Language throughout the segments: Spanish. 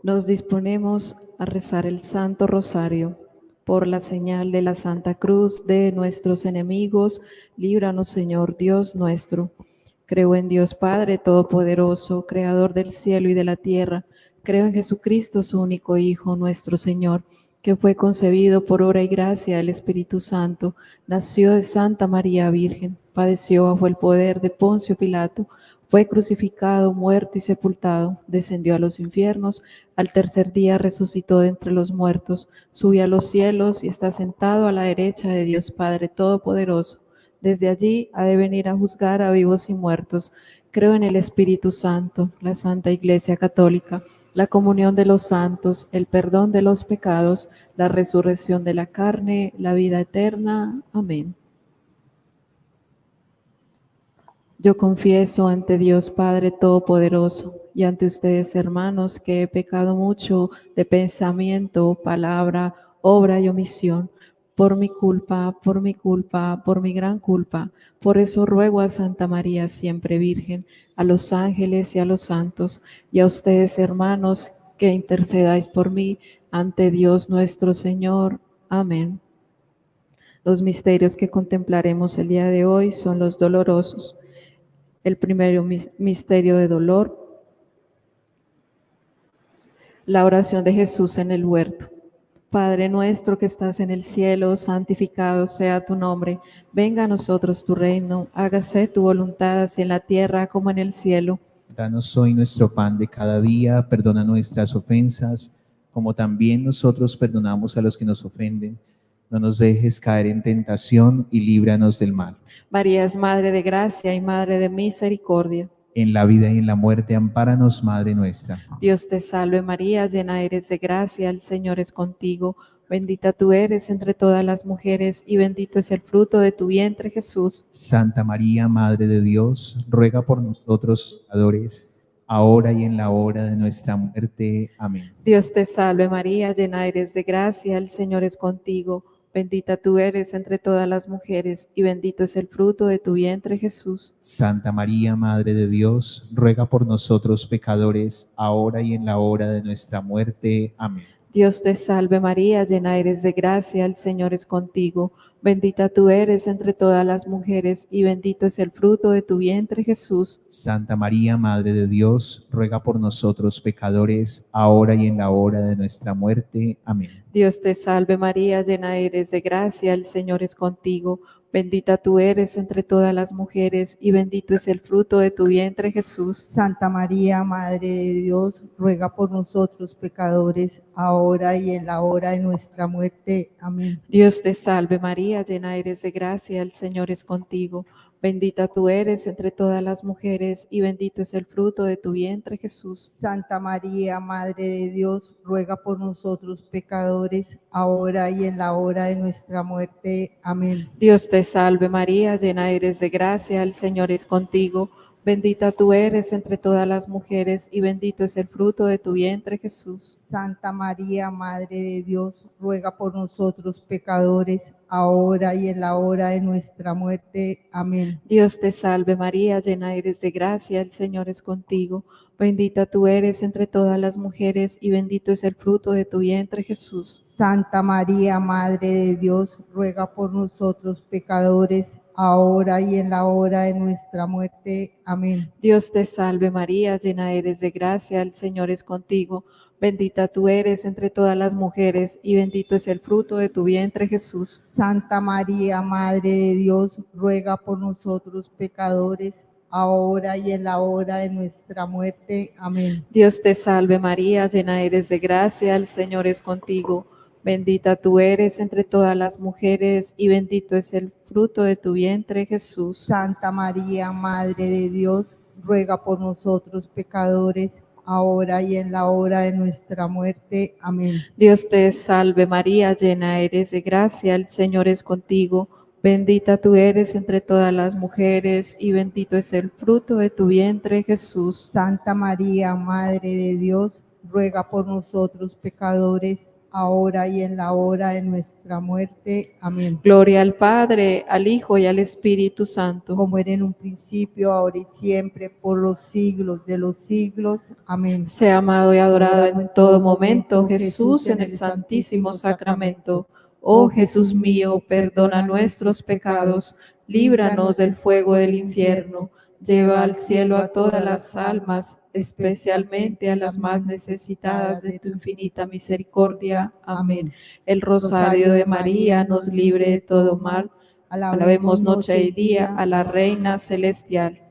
Nos disponemos a rezar el Santo Rosario. Por la señal de la Santa Cruz de nuestros enemigos, líbranos, Señor Dios nuestro. Creo en Dios Padre Todopoderoso, Creador del cielo y de la tierra. Creo en Jesucristo, su único Hijo, nuestro Señor, que fue concebido por obra y gracia del Espíritu Santo, nació de Santa María Virgen, padeció bajo el poder de Poncio Pilato, fue crucificado, muerto y sepultado, descendió a los infiernos, al tercer día resucitó de entre los muertos, subió a los cielos y está sentado a la derecha de Dios Padre Todopoderoso. Desde allí ha de venir a juzgar a vivos y muertos. Creo en el Espíritu Santo, la Santa Iglesia Católica, la comunión de los santos, el perdón de los pecados, la resurrección de la carne, la vida eterna. Amén. Yo confieso ante Dios Padre Todopoderoso y ante ustedes, hermanos, que he pecado mucho de pensamiento, palabra, obra y omisión, por mi culpa, por mi culpa, por mi gran culpa. Por eso ruego a Santa María, siempre Virgen, a los ángeles y a los santos, y a ustedes, hermanos, que intercedáis por mí ante Dios nuestro Señor. Amén. Los misterios que contemplaremos el día de hoy son los dolorosos. El primer misterio de dolor, la oración de Jesús en el huerto. Padre nuestro que estás en el cielo, santificado sea tu nombre. Venga a nosotros tu reino, hágase tu voluntad así en la tierra como en el cielo. Danos hoy nuestro pan de cada día, perdona nuestras ofensas, como también nosotros perdonamos a los que nos ofenden. No nos dejes caer en tentación y líbranos del mal. María es Madre de gracia y Madre de misericordia. En la vida y en la muerte, ampáranos, Madre nuestra. Dios te salve María, llena eres de gracia, el Señor es contigo. Bendita tú eres entre todas las mujeres y bendito es el fruto de tu vientre, Jesús. Santa María, Madre de Dios, ruega por nosotros pecadores, ahora y en la hora de nuestra muerte. Amén. Dios te salve María, llena eres de gracia, el Señor es contigo. Bendita tú eres entre todas las mujeres y bendito es el fruto de tu vientre, Jesús. Santa María, Madre de Dios, ruega por nosotros pecadores, ahora y en la hora de nuestra muerte. Amén. Dios te salve María, llena eres de gracia, el Señor es contigo. Bendita tú eres entre todas las mujeres y bendito es el fruto de tu vientre, Jesús. Santa María, Madre de Dios, ruega por nosotros pecadores, ahora y en la hora de nuestra muerte. Amén. Dios te salve María, llena eres de gracia, el Señor es contigo. Bendita tú eres entre todas las mujeres y bendito es el fruto de tu vientre, Jesús. Santa María, Madre de Dios, ruega por nosotros pecadores, ahora y en la hora de nuestra muerte. Amén. Dios te salve María, llena eres de gracia, el Señor es contigo. Bendita tú eres entre todas las mujeres y bendito es el fruto de tu vientre, Jesús. Santa María, Madre de Dios, ruega por nosotros pecadores, ahora y en la hora de nuestra muerte. Amén. Dios te salve María, llena eres de gracia, el Señor es contigo. Bendita tú eres entre todas las mujeres y bendito es el fruto de tu vientre, Jesús. Santa María, Madre de Dios, ruega por nosotros pecadores, ahora y en la hora de nuestra muerte. Amén. Dios te salve María, llena eres de gracia, el Señor es contigo. Bendita tú eres entre todas las mujeres y bendito es el fruto de tu vientre, Jesús. Santa María, Madre de Dios, ruega por nosotros pecadores, ahora y en la hora de nuestra muerte. Amén. Dios te salve María, llena eres de gracia, el Señor es contigo. Bendita tú eres entre todas las mujeres y bendito es el fruto de tu vientre, Jesús. Santa María, Madre de Dios, ruega por nosotros pecadores, ahora y en la hora de nuestra muerte. Amén. Dios te salve María, llena eres de gracia, el Señor es contigo. Bendita tú eres entre todas las mujeres y bendito es el fruto de tu vientre, Jesús. Santa María, Madre de Dios, ruega por nosotros pecadores, ahora y en la hora de nuestra muerte. Amén. Dios te salve María, llena eres de gracia, el Señor es contigo. Bendita tú eres entre todas las mujeres y bendito es el fruto de tu vientre, Jesús. Santa María, Madre de Dios, ruega por nosotros pecadores, ahora y en la hora de nuestra muerte. Amén. Gloria al Padre, al Hijo y al Espíritu Santo. Como era en un principio, ahora y siempre, por los siglos de los siglos. Amén. Sea amado y adorado en todo momento Jesús en el Santísimo Sacramento. Oh Jesús mío, perdona nuestros pecados, líbranos del fuego del infierno, lleva al cielo a todas las almas, especialmente a las más necesitadas de tu infinita misericordia. Amén. El rosario de María nos libre de todo mal. Alabemos noche y día a la Reina Celestial.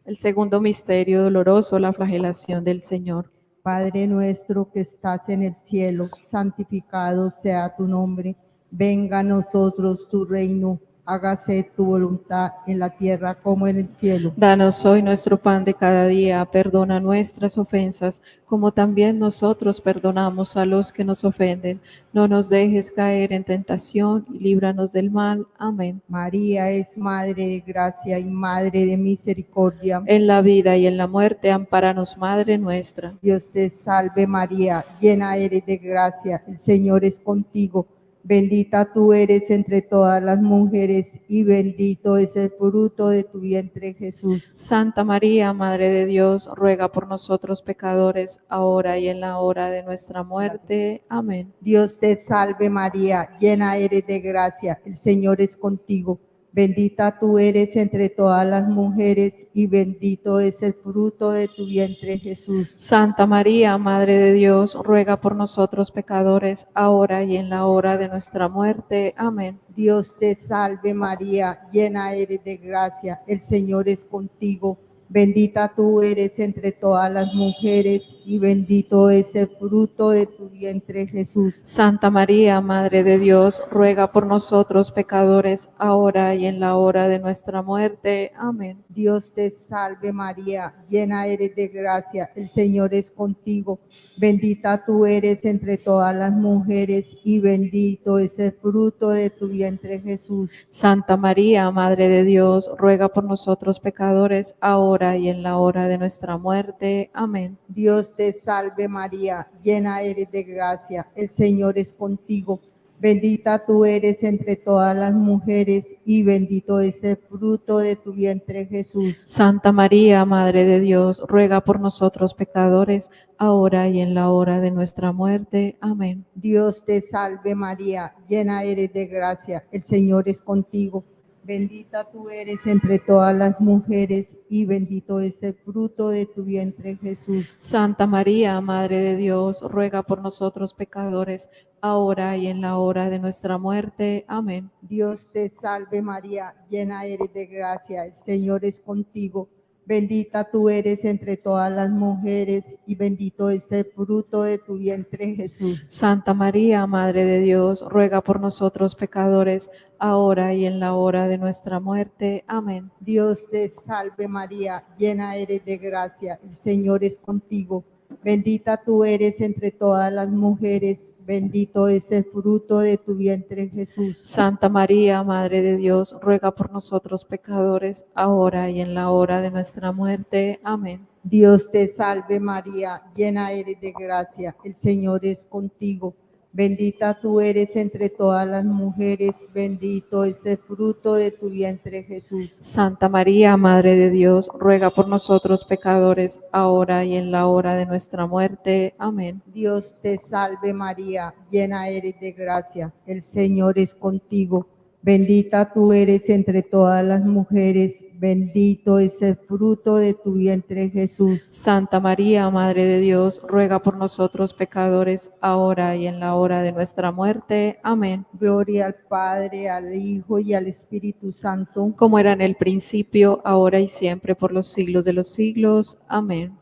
El segundo misterio doloroso, la flagelación del Señor. Padre nuestro que estás en el cielo, santificado sea tu nombre. Venga a nosotros tu reino. Hágase tu voluntad en la tierra como en el cielo. Danos hoy nuestro pan de cada día, perdona nuestras ofensas, como también nosotros perdonamos a los que nos ofenden. No nos dejes caer en tentación y líbranos del mal. Amén. María es Madre de gracia y Madre de misericordia. En la vida y en la muerte, ampáranos, Madre nuestra. Dios te salve María, llena eres de gracia, el Señor es contigo. Bendita tú eres entre todas las mujeres y bendito es el fruto de tu vientre Jesús. Santa María, Madre de Dios, ruega por nosotros pecadores, ahora y en la hora de nuestra muerte. Amén. Dios te salve María, llena eres de gracia, el Señor es contigo. Bendita tú eres entre todas las mujeres y bendito es el fruto de tu vientre Jesús. Santa María, Madre de Dios, ruega por nosotros pecadores, ahora y en la hora de nuestra muerte. Amén. Dios te salve María, llena eres de gracia, el Señor es contigo. Bendita tú eres entre todas las mujeres y bendito es el fruto de tu vientre Jesús. Santa María, Madre de Dios, ruega por nosotros pecadores, ahora y en la hora de nuestra muerte. Amén. Dios te salve María, llena eres de gracia, el Señor es contigo. Bendita tú eres entre todas las mujeres y bendito es el fruto de tu vientre Jesús. Santa María, Madre de Dios, ruega por nosotros pecadores, ahora y en la hora de nuestra muerte. Amén. Dios te salve María, llena eres de gracia, el Señor es contigo. Bendita tú eres entre todas las mujeres y bendito es el fruto de tu vientre Jesús. Santa María, Madre de Dios, ruega por nosotros pecadores, ahora y en la hora de nuestra muerte. Amén. Dios te salve María, llena eres de gracia, el Señor es contigo. Bendita tú eres entre todas las mujeres y bendito es el fruto de tu vientre Jesús. Santa María, Madre de Dios, ruega por nosotros pecadores, ahora y en la hora de nuestra muerte. Amén. Dios te salve María, llena eres de gracia, el Señor es contigo. Bendita tú eres entre todas las mujeres y bendito es el fruto de tu vientre Jesús. Santa María, Madre de Dios, ruega por nosotros pecadores, ahora y en la hora de nuestra muerte. Amén. Dios te salve María, llena eres de gracia, el Señor es contigo. Bendita tú eres entre todas las mujeres, bendito es el fruto de tu vientre Jesús. Santa María, Madre de Dios, ruega por nosotros pecadores, ahora y en la hora de nuestra muerte. Amén. Dios te salve María, llena eres de gracia, el Señor es contigo. Bendita tú eres entre todas las mujeres, bendito es el fruto de tu vientre Jesús. Santa María, Madre de Dios, ruega por nosotros pecadores, ahora y en la hora de nuestra muerte. Amén. Dios te salve María, llena eres de gracia, el Señor es contigo. Bendita tú eres entre todas las mujeres, bendito es el fruto de tu vientre Jesús. Santa María, Madre de Dios, ruega por nosotros pecadores, ahora y en la hora de nuestra muerte. Amén. Gloria al Padre, al Hijo y al Espíritu Santo. Como era en el principio, ahora y siempre, por los siglos de los siglos. Amén.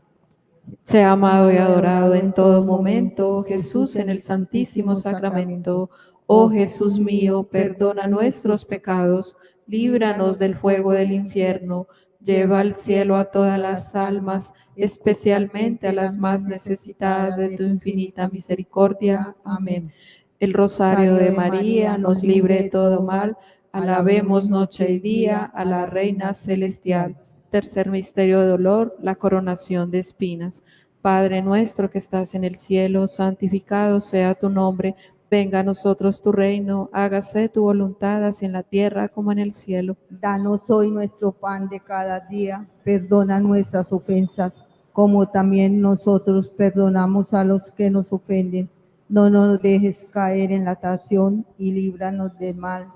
Sea amado y adorado en todo momento Jesús en el Santísimo Sacramento. Oh Jesús mío, perdona nuestros pecados, líbranos del fuego del infierno, lleva al cielo a todas las almas, especialmente a las más necesitadas de tu infinita misericordia. Amén. El rosario de María nos libre de todo mal. Alabemos noche y día a la Reina Celestial. Tercer misterio de dolor, la coronación de espinas. Padre nuestro que estás en el cielo, santificado sea tu nombre. Venga a nosotros tu reino, hágase tu voluntad así en la tierra como en el cielo. Danos hoy nuestro pan de cada día, perdona nuestras ofensas, como también nosotros perdonamos a los que nos ofenden. No nos dejes caer en la tentación y líbranos del mal.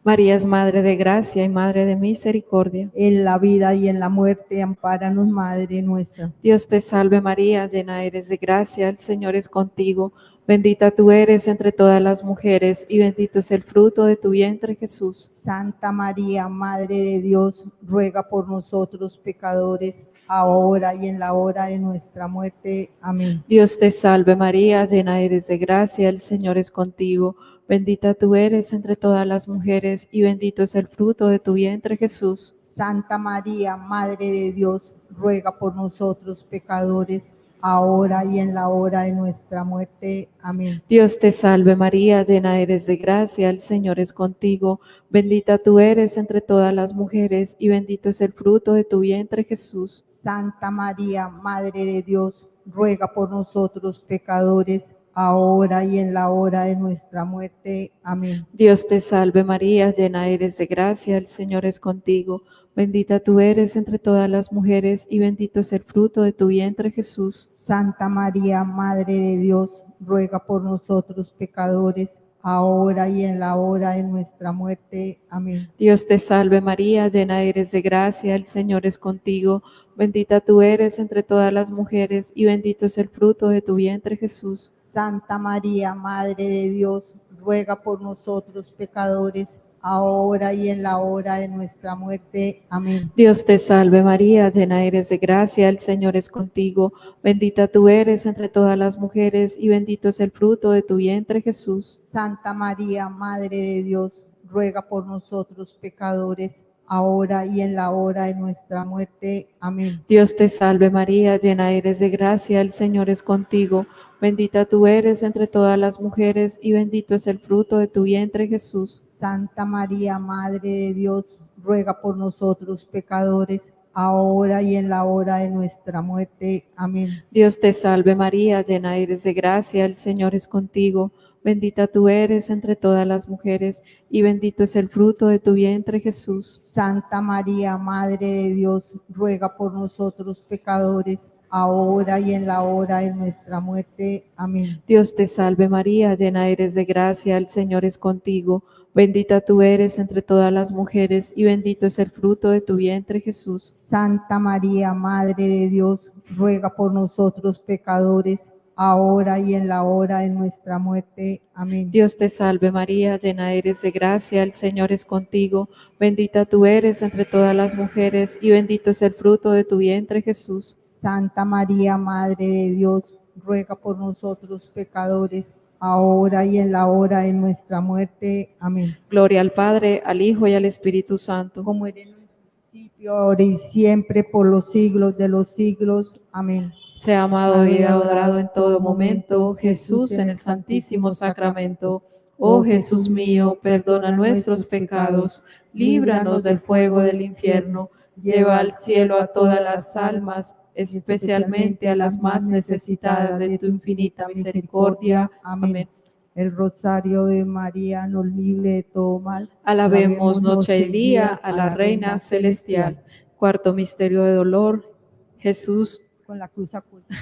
María es Madre de gracia y Madre de misericordia. En la vida y en la muerte, ampáranos, Madre nuestra. Dios te salve María, llena eres de gracia, el Señor es contigo. Bendita tú eres entre todas las mujeres y bendito es el fruto de tu vientre Jesús. Santa María, Madre de Dios, ruega por nosotros pecadores, ahora y en la hora de nuestra muerte. Amén. Dios te salve María, llena eres de gracia, el Señor es contigo. Bendita tú eres entre todas las mujeres y bendito es el fruto de tu vientre Jesús. Santa María, Madre de Dios, ruega por nosotros pecadores, ahora y en la hora de nuestra muerte. Amén. Dios te salve María, llena eres de gracia, el Señor es contigo. Bendita tú eres entre todas las mujeres y bendito es el fruto de tu vientre Jesús. Santa María, Madre de Dios, ruega por nosotros pecadores, ahora y en la hora de nuestra muerte. Amén. Dios te salve María, llena eres de gracia, el Señor es contigo. Bendita tú eres entre todas las mujeres y bendito es el fruto de tu vientre Jesús. Santa María, Madre de Dios, ruega por nosotros pecadores, ahora y en la hora de nuestra muerte. Amén. Dios te salve María, llena eres de gracia, el Señor es contigo. Bendita tú eres entre todas las mujeres y bendito es el fruto de tu vientre Jesús. Santa María, Madre de Dios, ruega por nosotros pecadores, ahora y en la hora de nuestra muerte. Amén. Dios te salve María, llena eres de gracia, el Señor es contigo. Bendita tú eres entre todas las mujeres y bendito es el fruto de tu vientre Jesús. Santa María, Madre de Dios, ruega por nosotros pecadores, ahora y en la hora de nuestra muerte. Amén. Dios te salve María, llena eres de gracia, el Señor es contigo. Bendita tú eres entre todas las mujeres y bendito es el fruto de tu vientre Jesús. Santa María, Madre de Dios, ruega por nosotros pecadores, ahora y en la hora de nuestra muerte. Amén. Dios te salve María, llena eres de gracia, el Señor es contigo. Bendita tú eres entre todas las mujeres y bendito es el fruto de tu vientre Jesús. Santa María, Madre de Dios, ruega por nosotros pecadores, ahora y en la hora de nuestra muerte. Amén. Dios te salve María, llena eres de gracia, el Señor es contigo. Bendita tú eres entre todas las mujeres y bendito es el fruto de tu vientre Jesús. Santa María, Madre de Dios, ruega por nosotros pecadores, ahora y en la hora de nuestra muerte. Amén. Dios te salve María, llena eres de gracia, el Señor es contigo. Bendita tú eres entre todas las mujeres y bendito es el fruto de tu vientre Jesús. Santa María, Madre de Dios, ruega por nosotros pecadores, ahora y en la hora de nuestra muerte. Amén. Gloria al Padre, al Hijo y al Espíritu Santo. Como era en un principio, ahora y siempre, por los siglos de los siglos. Amén. Sea amado y adorado en todo momento, Jesús en el Santísimo Sacramento. Oh Jesús mío, perdona nuestros pecados, líbranos del fuego del infierno, lleva al cielo a todas las almas, especialmente a las más necesitadas de tu infinita misericordia. Amén. El rosario de María nos libre de todo mal. Alabemos noche y día a la Reina Celestial. Cuarto misterio de dolor, Jesús. Con la cruz acuesta.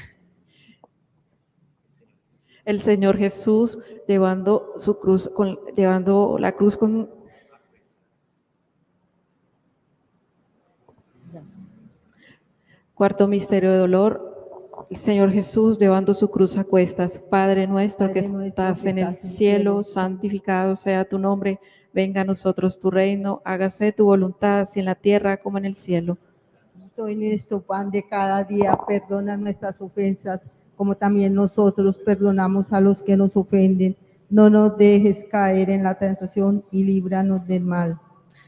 El Señor Jesús llevando su cruz, llevando la cruz con Cuarto misterio de dolor, el Señor Jesús llevando su cruz a cuestas. Padre nuestro que estás en el cielo, santificado sea tu nombre. Venga a nosotros tu reino, hágase tu voluntad, así en la tierra como en el cielo. Hoy nuestro pan de cada día, perdona nuestras ofensas, como también nosotros perdonamos a los que nos ofenden. No nos dejes caer en la tentación y líbranos del mal.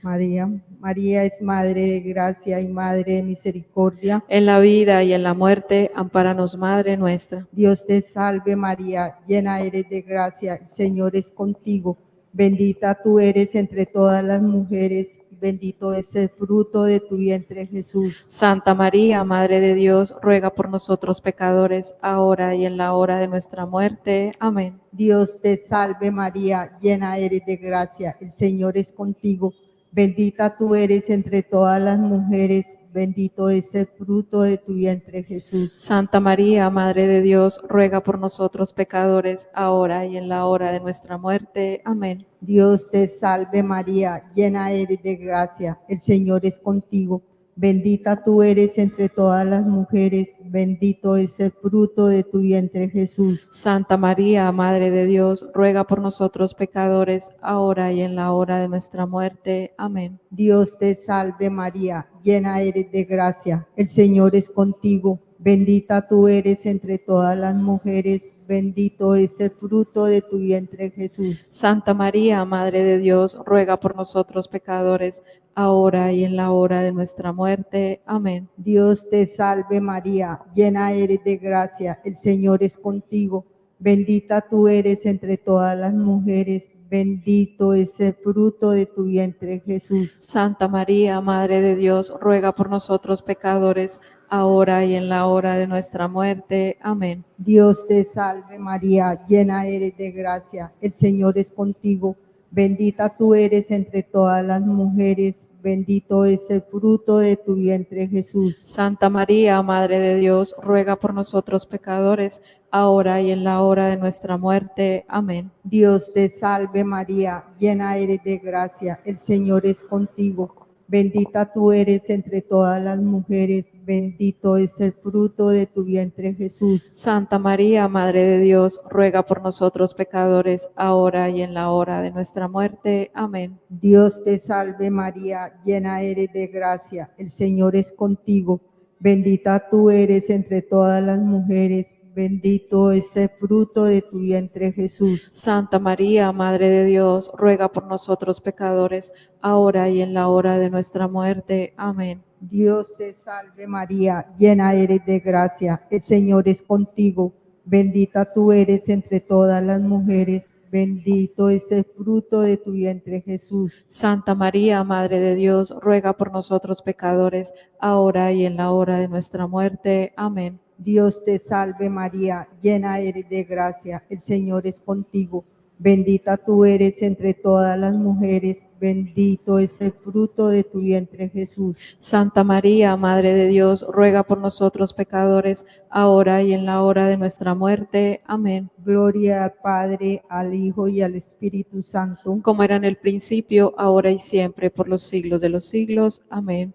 María es Madre de gracia y Madre de misericordia. En la vida y en la muerte, ampáranos, Madre nuestra. Dios te salve María, llena eres de gracia, el Señor es contigo. Bendita tú eres entre todas las mujeres, bendito es el fruto de tu vientre, Jesús. Santa María, Madre de Dios, ruega por nosotros pecadores, ahora y en la hora de nuestra muerte. Amén. Dios te salve María, llena eres de gracia, el Señor es contigo. Bendita tú eres entre todas las mujeres, bendito es el fruto de tu vientre, Jesús. Santa María, Madre de Dios, ruega por nosotros pecadores, ahora y en la hora de nuestra muerte. Amén. Dios te salve María, llena eres de gracia, el Señor es contigo. Bendita tú eres entre todas las mujeres, bendito es el fruto de tu vientre, Jesús. Santa María, Madre de Dios, ruega por nosotros pecadores, ahora y en la hora de nuestra muerte. Amén. Dios te salve María, llena eres de gracia, el Señor es contigo. Bendita tú eres entre todas las mujeres, bendito es el fruto de tu vientre, Jesús. Santa María, Madre de Dios, ruega por nosotros pecadores, ahora y en la hora de nuestra muerte. Amén. Dios te salve María, llena eres de gracia, el Señor es contigo. Bendita tú eres entre todas las mujeres, bendito es el fruto de tu vientre, Jesús. Santa María, Madre de Dios, ruega por nosotros pecadores, ahora y en la hora de nuestra muerte. Amén. Dios te salve María, llena eres de gracia, el Señor es contigo. Bendita tú eres entre todas las mujeres, bendito es el fruto de tu vientre, Jesús. Santa María, Madre de Dios, ruega por nosotros pecadores, ahora y en la hora de nuestra muerte. Amén. Dios te salve María, llena eres de gracia, el Señor es contigo. Bendita tú eres entre todas las mujeres, bendito es el fruto de tu vientre, Jesús. Santa María, Madre de Dios, ruega por nosotros pecadores, ahora y en la hora de nuestra muerte. Amén. Dios te salve María, llena eres de gracia, el Señor es contigo. Bendita tú eres entre todas las mujeres, bendito es el fruto de tu vientre, Jesús. Santa María, Madre de Dios, ruega por nosotros pecadores, ahora y en la hora de nuestra muerte. Amén. Dios te salve María, llena eres de gracia, el Señor es contigo. Bendita tú eres entre todas las mujeres, bendito es el fruto de tu vientre, Jesús. Santa María, Madre de Dios, ruega por nosotros pecadores, ahora y en la hora de nuestra muerte. Amén. Dios te salve María, llena eres de gracia, el Señor es contigo. Bendita tú eres entre todas las mujeres, bendito es el fruto de tu vientre, Jesús. Santa María, Madre de Dios, ruega por nosotros pecadores, ahora y en la hora de nuestra muerte. Amén. Gloria al Padre, al Hijo y al Espíritu Santo. Como era en el principio, ahora y siempre, por los siglos de los siglos. Amén.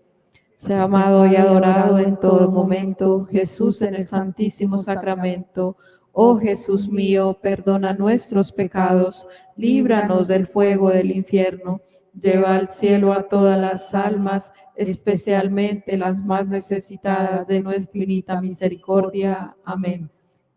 Sea amado y adorado en todo momento, Jesús en el Santísimo Sacramento. Oh Jesús mío, perdona nuestros pecados, líbranos del fuego del infierno, lleva al cielo a todas las almas, especialmente las más necesitadas de nuestra infinita misericordia. Amén.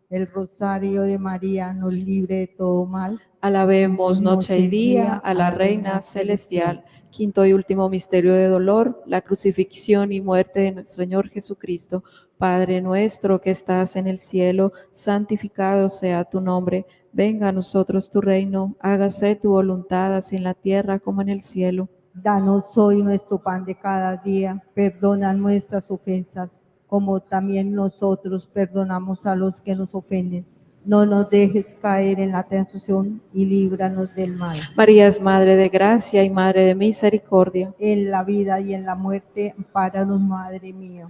El rosario de María nos libre de todo mal. Alabemos noche y día a la Reina Celestial. Quinto y último misterio de dolor, la crucifixión y muerte de nuestro Señor Jesucristo. Padre nuestro que estás en el cielo, santificado sea tu nombre. Venga a nosotros tu reino, hágase tu voluntad así en la tierra como en el cielo. Danos hoy nuestro pan de cada día, perdona nuestras ofensas, como también nosotros perdonamos a los que nos ofenden. No nos dejes caer en la tentación y líbranos del mal. María es Madre de gracia y Madre de misericordia. En la vida y en la muerte, ampáranos, Madre mía.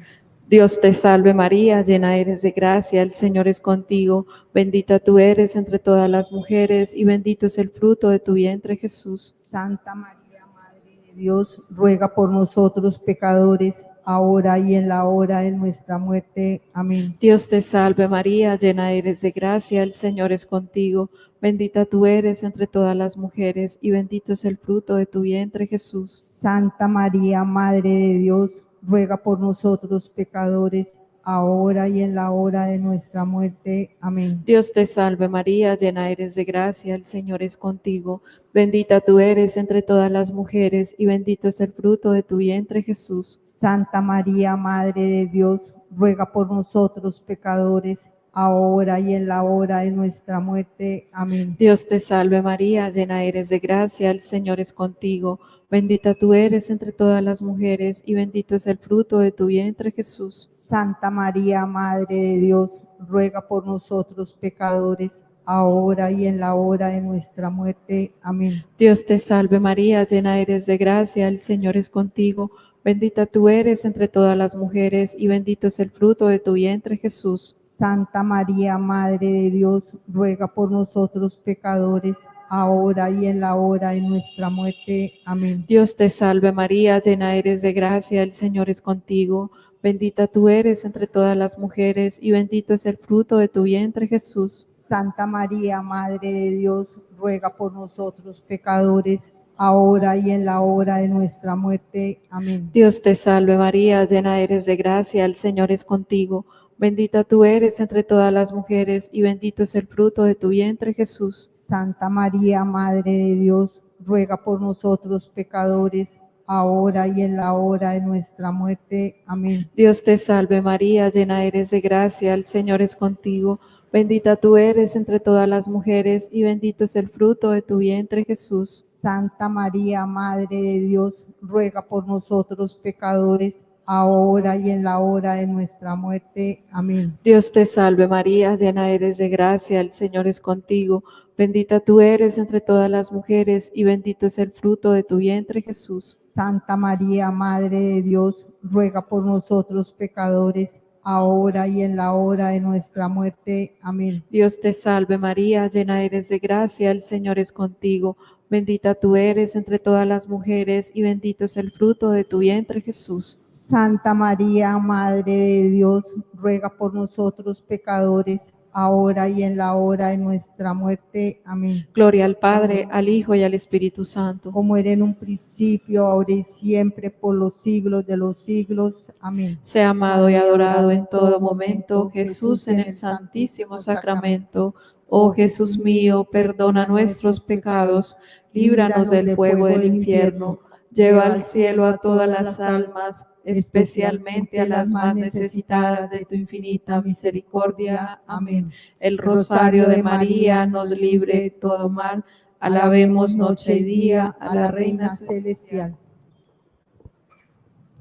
Dios te salve María, llena eres de gracia, el Señor es contigo, bendita tú eres entre todas las mujeres y bendito es el fruto de tu vientre, Jesús. Santa María, Madre de Dios, ruega por nosotros pecadores, ahora y en la hora de nuestra muerte. Amén. Dios te salve María, llena eres de gracia, el Señor es contigo, bendita tú eres entre todas las mujeres y bendito es el fruto de tu vientre, Jesús. Santa María, Madre de Dios, ruega por nosotros pecadores, ahora y en la hora de nuestra muerte. Amén. Dios te salve María, llena eres de gracia, el Señor es contigo, bendita tú eres entre todas las mujeres y bendito es el fruto de tu vientre, Jesús. Santa María, Madre de Dios, ruega por nosotros pecadores, ahora y en la hora de nuestra muerte. Amén. Dios te salve María, llena eres de gracia, el Señor es contigo, Bendita tú eres entre todas las mujeres, y bendito es el fruto de tu vientre, Jesús. Santa María, Madre de Dios, ruega por nosotros pecadores, ahora y en la hora de nuestra muerte. Amén. Dios te salve María, llena eres de gracia, el Señor es contigo. Bendita tú eres entre todas las mujeres, y bendito es el fruto de tu vientre, Jesús. Santa María, Madre de Dios, ruega por nosotros pecadores, ahora y en la hora de nuestra muerte. Amén. Dios te salve María, llena eres de gracia, el Señor es contigo. Bendita tú eres entre todas las mujeres, y bendito es el fruto de tu vientre, Jesús. Santa María, Madre de Dios, ruega por nosotros pecadores, ahora y en la hora de nuestra muerte. Amén. Dios te salve María, llena eres de gracia, el Señor es contigo. Bendita tú eres entre todas las mujeres, y bendito es el fruto de tu vientre, Jesús. Santa María, Madre de Dios, ruega por nosotros pecadores, ahora y en la hora de nuestra muerte. Amén. Dios te salve María, llena eres de gracia, el Señor es contigo. Bendita tú eres entre todas las mujeres, y bendito es el fruto de tu vientre, Jesús. Santa María, Madre de Dios, ruega por nosotros pecadores, ahora y en la hora de nuestra muerte. Amén. Dios te salve María, llena eres de gracia, el Señor es contigo. Bendita tú eres entre todas las mujeres, y bendito es el fruto de tu vientre, Jesús. Santa María, Madre de Dios, ruega por nosotros pecadores, ahora y en la hora de nuestra muerte. Amén. Dios te salve María, llena eres de gracia, el Señor es contigo. Bendita tú eres entre todas las mujeres, y bendito es el fruto de tu vientre, Jesús. Santa María, Madre de Dios, ruega por nosotros pecadores, ahora y en la hora de nuestra muerte. Amén. Gloria al Padre, al Hijo y al Espíritu Santo. Como era en un principio, ahora y siempre, por los siglos de los siglos. Amén. Sea amado y adorado en todo momento Jesús en el Santísimo Sacramento. Oh Jesús mío, perdona nuestros pecados, líbranos del fuego del infierno, lleva al cielo a todas las almas, especialmente a las más necesitadas de tu infinita misericordia. Amén. El rosario de María nos libre de todo mal. Alabemos noche y día a la Reina Celestial.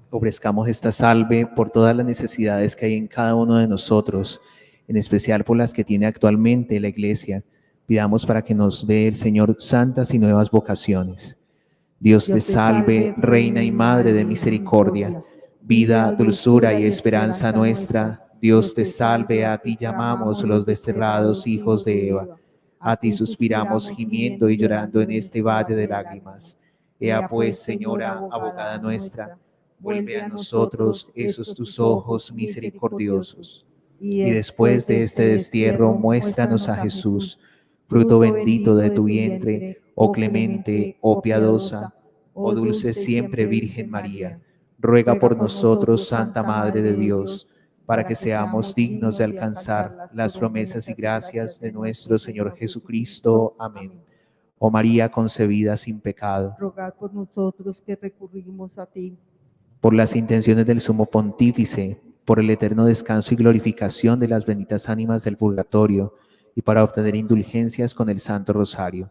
Ofrezcamos esta salve por todas las necesidades que hay en cada uno de nosotros, en especial por las que tiene actualmente la Iglesia. Pidamos para que nos dé el Señor santas y nuevas vocaciones. Dios te salve, Reina y Madre de misericordia, vida, dulzura y esperanza nuestra. Dios te salve, a ti llamamos los desterrados hijos de Eva. A ti suspiramos gimiendo y llorando en este valle de lágrimas. Ea pues, Señora, abogada nuestra, vuelve a nosotros esos tus ojos misericordiosos. Y después de este destierro, muéstranos a Jesús, fruto bendito de tu vientre, oh clemente, oh piadosa, oh dulce siempre Virgen María. Ruega por nosotros, Santa Madre de Dios, para que seamos dignos de alcanzar las promesas y gracias de nuestro Señor Jesucristo. Amén. Oh María concebida sin pecado, Rogad por nosotros que recurrimos a ti. por las intenciones del Sumo Pontífice, por el eterno descanso y glorificación de las benditas ánimas del purgatorio, y para obtener indulgencias con el Santo Rosario.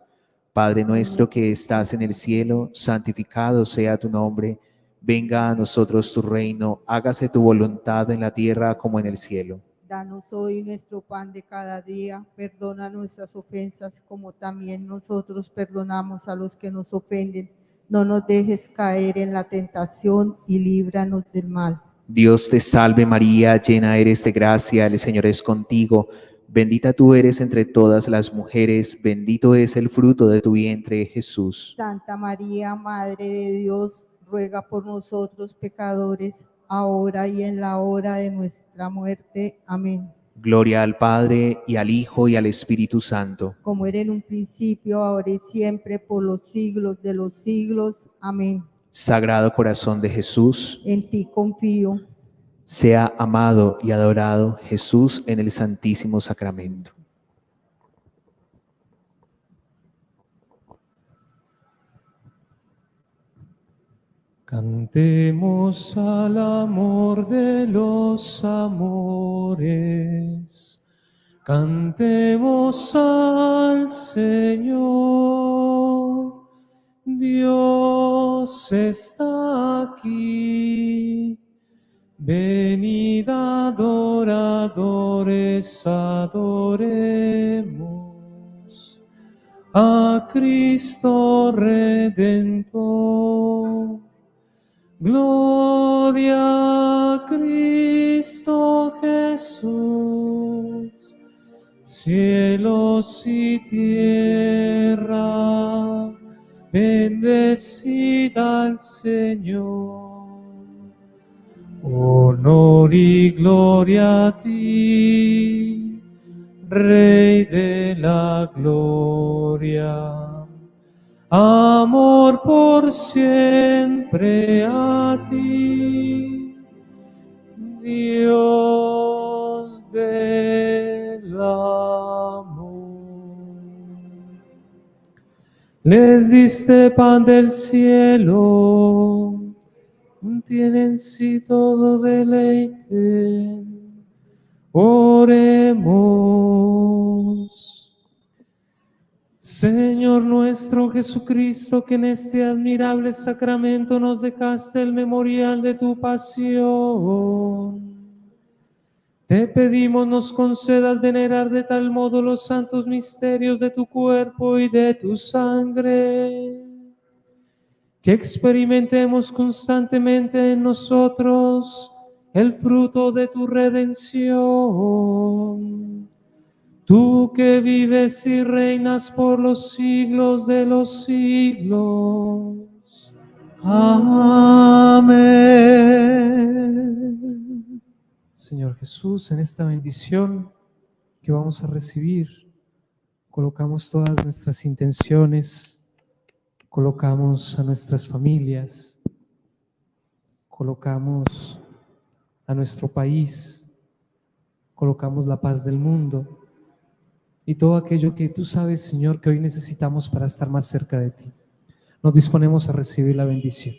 Padre nuestro que estás en el cielo, santificado sea tu nombre. Venga a nosotros tu reino, hágase tu voluntad en la tierra como en el cielo. Danos hoy nuestro pan de cada día, perdona nuestras ofensas como también nosotros perdonamos a los que nos ofenden. No nos dejes caer en la tentación y líbranos del mal. Dios te salve María, llena eres de gracia, el Señor es contigo. Bendita tú eres entre todas las mujeres, bendito es el fruto de tu vientre, Jesús. Santa María, Madre de Dios, ruega por nosotros pecadores, ahora y en la hora de nuestra muerte. Amén. Gloria al Padre, y al Hijo, y al Espíritu Santo. Como era en un principio, ahora y siempre, por los siglos de los siglos. Amén. Sagrado Corazón de Jesús, En ti confío. sea amado y adorado Jesús en el Santísimo Sacramento. Cantemos al amor de los amores, cantemos al Señor, Dios está aquí. Venid adoradores, adoremos a Cristo Redentor. Gloria a Cristo Jesús. Cielos y tierra, bendecid al Señor. Honor y gloria a ti, Rey de la gloria. Amor por siempre a ti, Dios del amor. Les diste pan del cielo, tienen sí todo deleite. Oremos. Señor nuestro Jesucristo, que en este admirable sacramento nos dejaste el memorial de tu pasión, te pedimos nos concedas venerar de tal modo los santos misterios de tu cuerpo y de tu sangre, que experimentemos constantemente en nosotros el fruto de tu redención. Tú que vives y reinas por los siglos de los siglos. Amén. Señor Jesús, en esta bendición que vamos a recibir, colocamos todas nuestras intenciones, colocamos a nuestras familias, colocamos a nuestro país, colocamos la paz del mundo y todo aquello que tú sabes, Señor, que hoy necesitamos para estar más cerca de ti. Nos disponemos a recibir la bendición.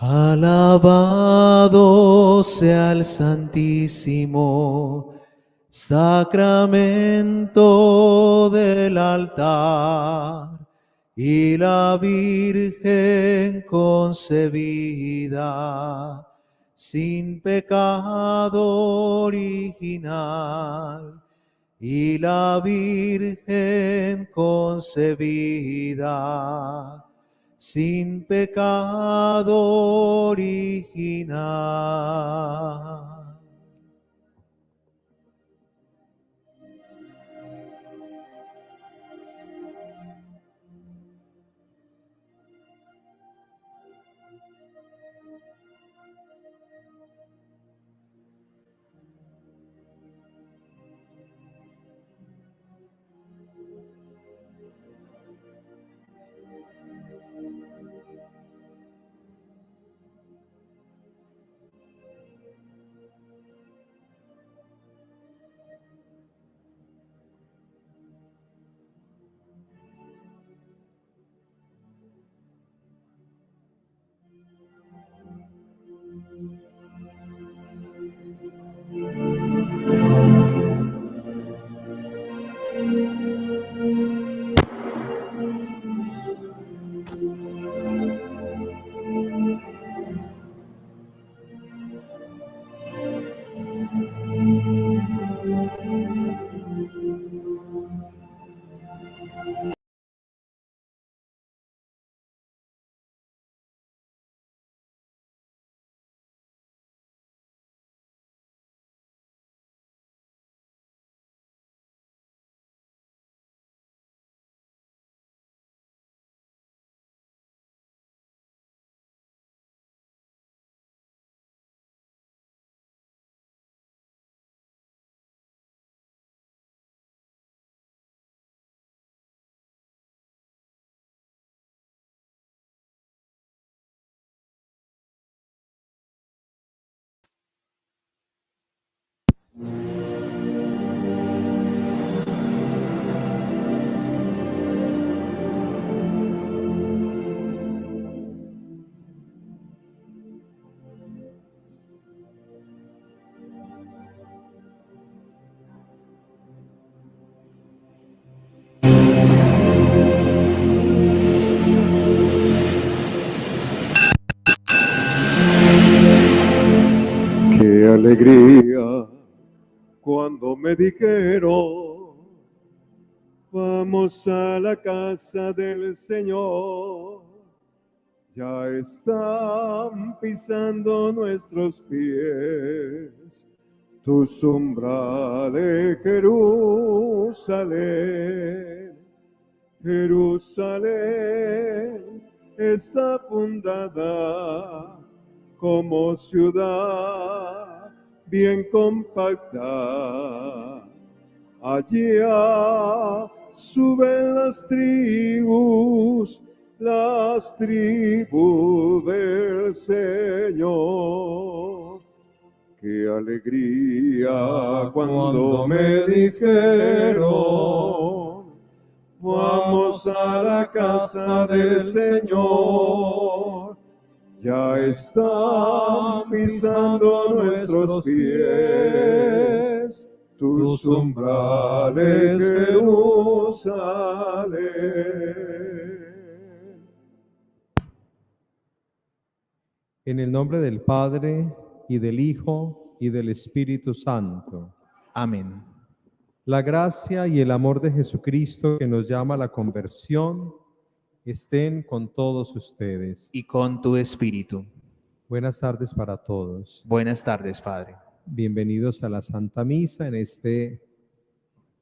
Alabado sea el Santísimo Sacramento del altar y la Virgen concebida sin pecado original y la Virgen concebida sin pecado original. alegría cuando me dijeron, vamos a la casa del Señor. Ya están pisando nuestros pies tus umbrales, Jerusalén. Jerusalén está fundada como ciudad bien compacta. Allá suben las tribus del Señor. Qué alegría cuando me dijeron, vamos a la casa del Señor. Ya están pisando nuestros pies tus umbrales, Jerusalén. En el nombre del Padre, y del Hijo, y del Espíritu Santo. Amén. La gracia y el amor de Jesucristo, que nos llama a la conversión, estén con todos ustedes. Y con tu espíritu. Buenas tardes para todos. Buenas tardes, Padre. Bienvenidos a la Santa Misa en este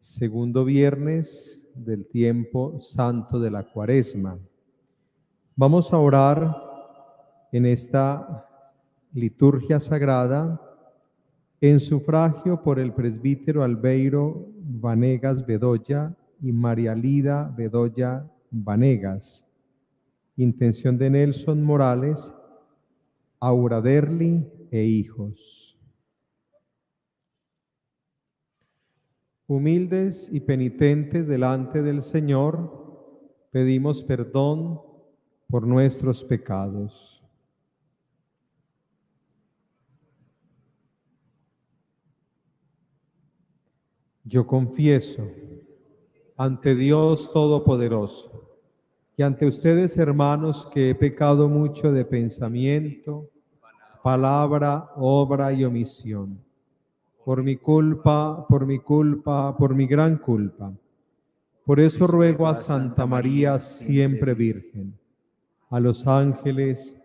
segundo viernes del tiempo santo de la Cuaresma. Vamos a orar en esta liturgia sagrada en sufragio por el presbítero Albeiro Vanegas Bedoya y María Lida Bedoya Vanegas. Intención de Nelson Morales, Aura Derli e hijos. Humildes y penitentes delante del Señor, pedimos perdón por nuestros pecados. Yo confieso ante Dios Todopoderoso y ante ustedes, hermanos, que he pecado mucho de pensamiento, palabra, obra y omisión. Por mi culpa, por mi gran culpa. Por eso ruego a Santa María, siempre Virgen, a los ángeles,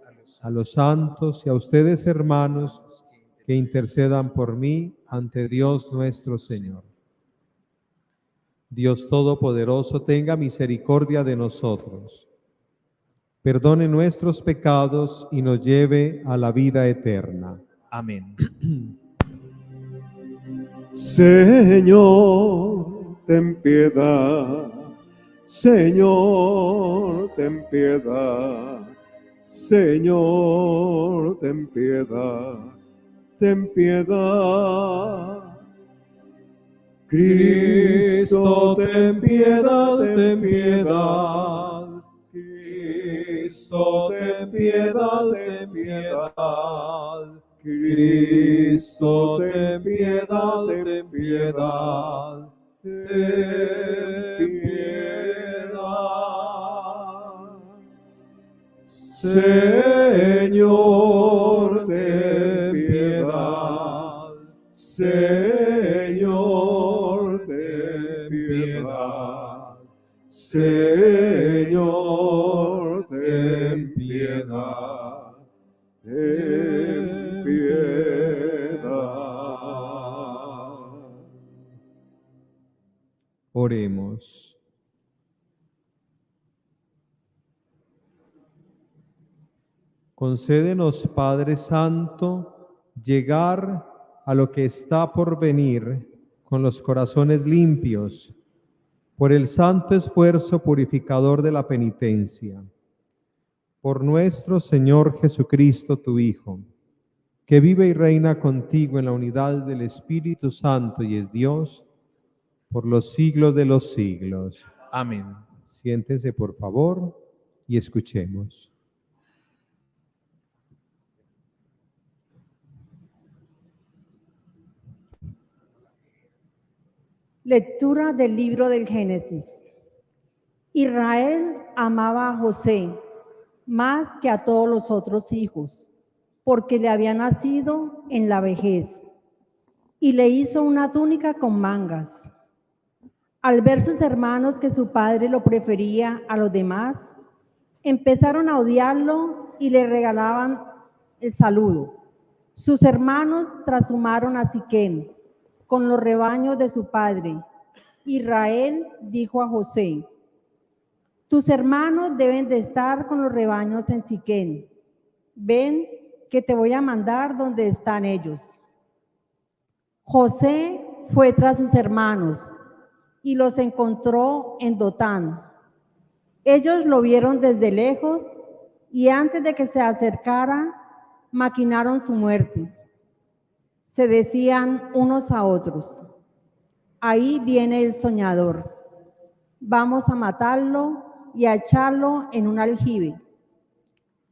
a los santos y a ustedes, hermanos, que intercedan por mí ante Dios nuestro Señor. Dios Todopoderoso, tenga misericordia de nosotros, perdone nuestros pecados y nos lleve a la vida eterna. Amén. Señor, ten piedad. Señor, ten piedad. Señor, ten piedad. Ten piedad. Cristo, ten piedad, ten piedad. Cristo, ten piedad, ten piedad. Cristo, ten piedad, ten piedad. Ten piedad. Señor, ten piedad. Señor, ten piedad. Señor, ten piedad. Ten piedad. Oremos. Concédenos, Padre Santo, llegar a lo que está por venir con los corazones limpios, por el santo esfuerzo purificador de la penitencia. Por nuestro Señor Jesucristo, tu Hijo, que vive y reina contigo en la unidad del Espíritu Santo y es Dios, por los siglos de los siglos. Amén. Siéntense, por favor, y escuchemos. Lectura del libro del Génesis. Israel amaba a José más que a todos los otros hijos, porque le había nacido en la vejez, y le hizo una túnica con mangas. Al ver sus hermanos que su padre lo prefería a los demás, empezaron a odiarlo y le regalaban el saludo. Sus hermanos trashumaron a Siquem con los rebaños de su padre. Israel dijo a José: tus hermanos deben de estar con los rebaños en Siquem. Ven, que te voy a mandar donde están ellos. José fue tras sus hermanos y los encontró en Dotán. Ellos lo vieron desde lejos y antes de que se acercara, maquinaron su muerte. Se decían unos a otros: ahí viene el soñador. Vamos a matarlo y a echarlo en un aljibe.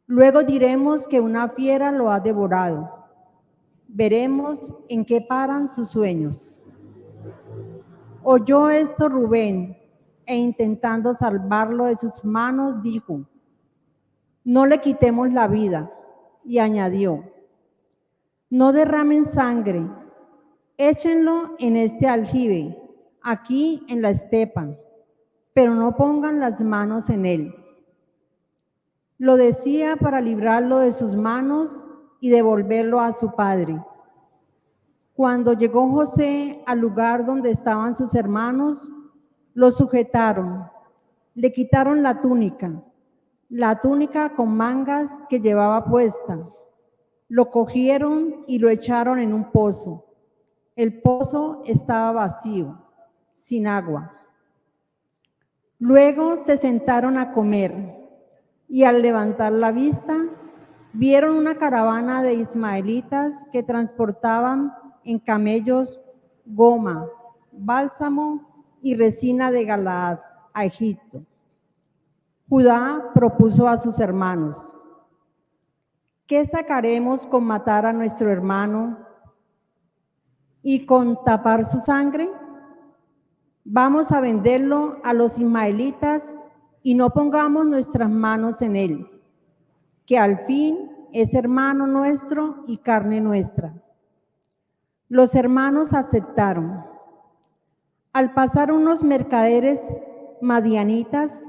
Luego diremos que una fiera lo ha devorado. Veremos en qué paran sus sueños. Oyó esto Rubén, e intentando salvarlo de sus manos, dijo: no le quitemos la vida. Y añadió: no derramen sangre, échenlo en este aljibe, aquí en la estepa, pero no pongan las manos en él. Lo decía para librarlo de sus manos y devolverlo a su padre. Cuando llegó José al lugar donde estaban sus hermanos, lo sujetaron, le quitaron la túnica con mangas que llevaba puesta. Lo cogieron y lo echaron en un pozo. El pozo estaba vacío, sin agua. Luego se sentaron a comer y al levantar la vista, vieron una caravana de ismaelitas que transportaban en camellos goma, bálsamo y resina de Galaad a Egipto. Judá propuso a sus hermanos: ¿qué sacaremos con matar a nuestro hermano y con tapar su sangre? Vamos a venderlo a los ismaelitas y no pongamos nuestras manos en él, que al fin es hermano nuestro y carne nuestra. Los hermanos aceptaron. Al pasar unos mercaderes madianitas,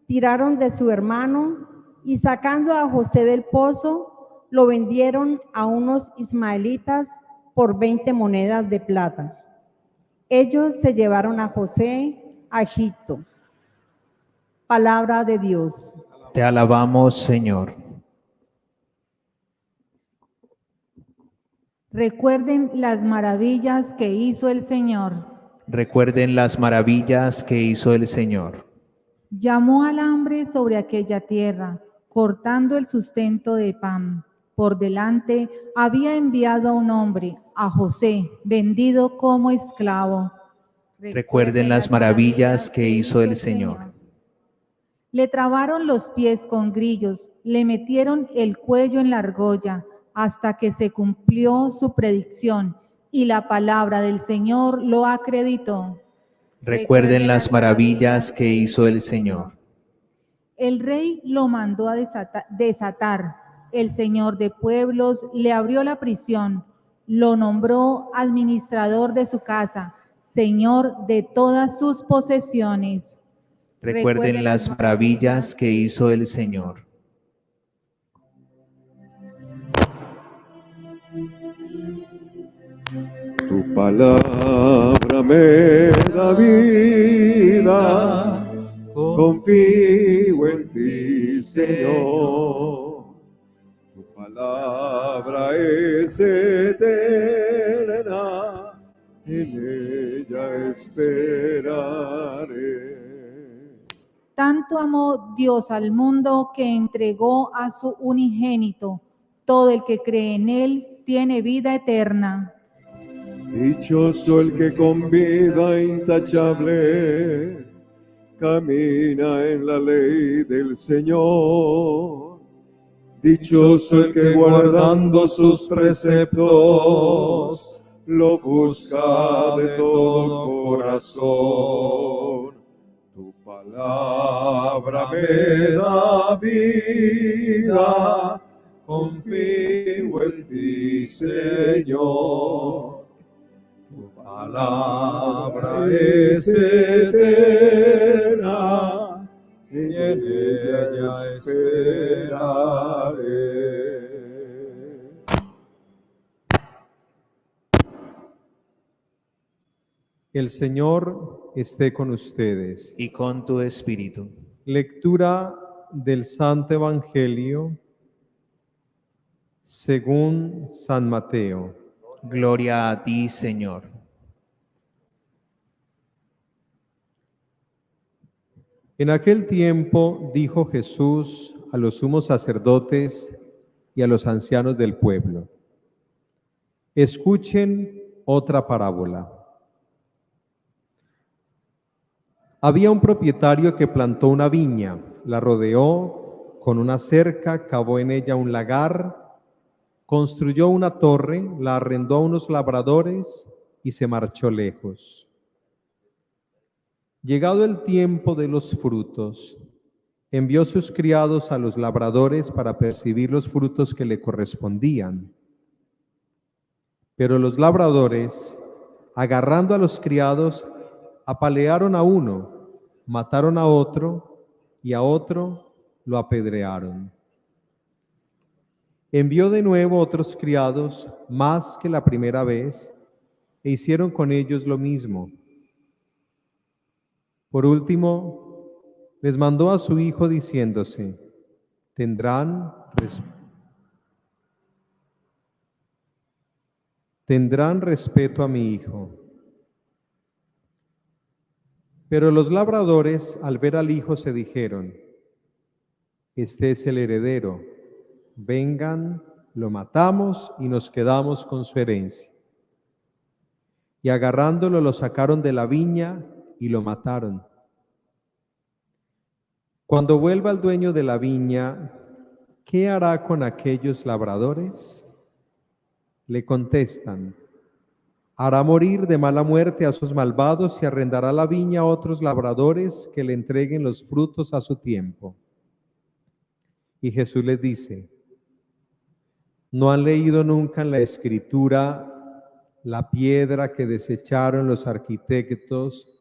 tiraron de su hermano y sacando a José del pozo, lo vendieron a unos ismaelitas por 20 monedas de plata. Ellos se llevaron a José a Egipto. Palabra de Dios. Te alabamos, Señor. Recuerden las maravillas que hizo el Señor. Recuerden las maravillas que hizo el Señor. Llamó al hambre sobre aquella tierra, cortando el sustento de pan. Por delante había enviado a un hombre, a José, vendido como esclavo. Recuerden las maravillas que hizo el Señor. Le trabaron los pies con grillos, le metieron el cuello en la argolla, hasta que se cumplió su predicción, y la palabra del Señor lo acreditó. Recuerden las maravillas que hizo el Señor. El rey lo mandó a desatar. El Señor de pueblos le abrió la prisión, lo nombró administrador de su casa, Señor de todas sus posesiones. Recuerden las maravillas que hizo el Señor. Tu palabra me da vida, confío en ti, Señor. Tu palabra es eterna, en ella esperaré. Tanto amó Dios al mundo que entregó a su unigénito. Todo el que cree en él tiene vida eterna. Dichoso el que con vida intachable camina en la ley del Señor. Dichoso el que guardando sus preceptos lo busca de todo corazón. Tu palabra me da vida, confío en ti, Señor. Tu palabra es eterna, y en ella esperaré. El Señor esté con ustedes. Y con tu espíritu. Lectura del Santo Evangelio según San Mateo. Gloria a ti, Señor. En aquel tiempo dijo Jesús a los sumos sacerdotes y a los ancianos del pueblo: escuchen otra parábola. Había un propietario que plantó una viña, la rodeó con una cerca, cavó en ella un lagar, construyó una torre, la arrendó a unos labradores y se marchó lejos. Llegado el tiempo de los frutos, envió sus criados a los labradores para percibir los frutos que le correspondían. Pero los labradores, agarrando a los criados, apalearon a uno, mataron a otro y a otro lo apedrearon. Envió de nuevo otros criados, más que la primera vez, e hicieron con ellos lo mismo. Por último, les mandó a su hijo diciéndose: tendrán respeto a mi hijo. Pero los labradores, al ver al hijo, se dijeron: este es el heredero, vengan, lo matamos y nos quedamos con su herencia. Y agarrándolo, lo sacaron de la viña y lo mataron. Cuando vuelva el dueño de la viña, ¿qué hará con aquellos labradores? Le contestan: hará morir de mala muerte a sus malvados y arrendará la viña a otros labradores que le entreguen los frutos a su tiempo. Y Jesús les dice: ¿no han leído nunca en la Escritura la piedra que desecharon los arquitectos?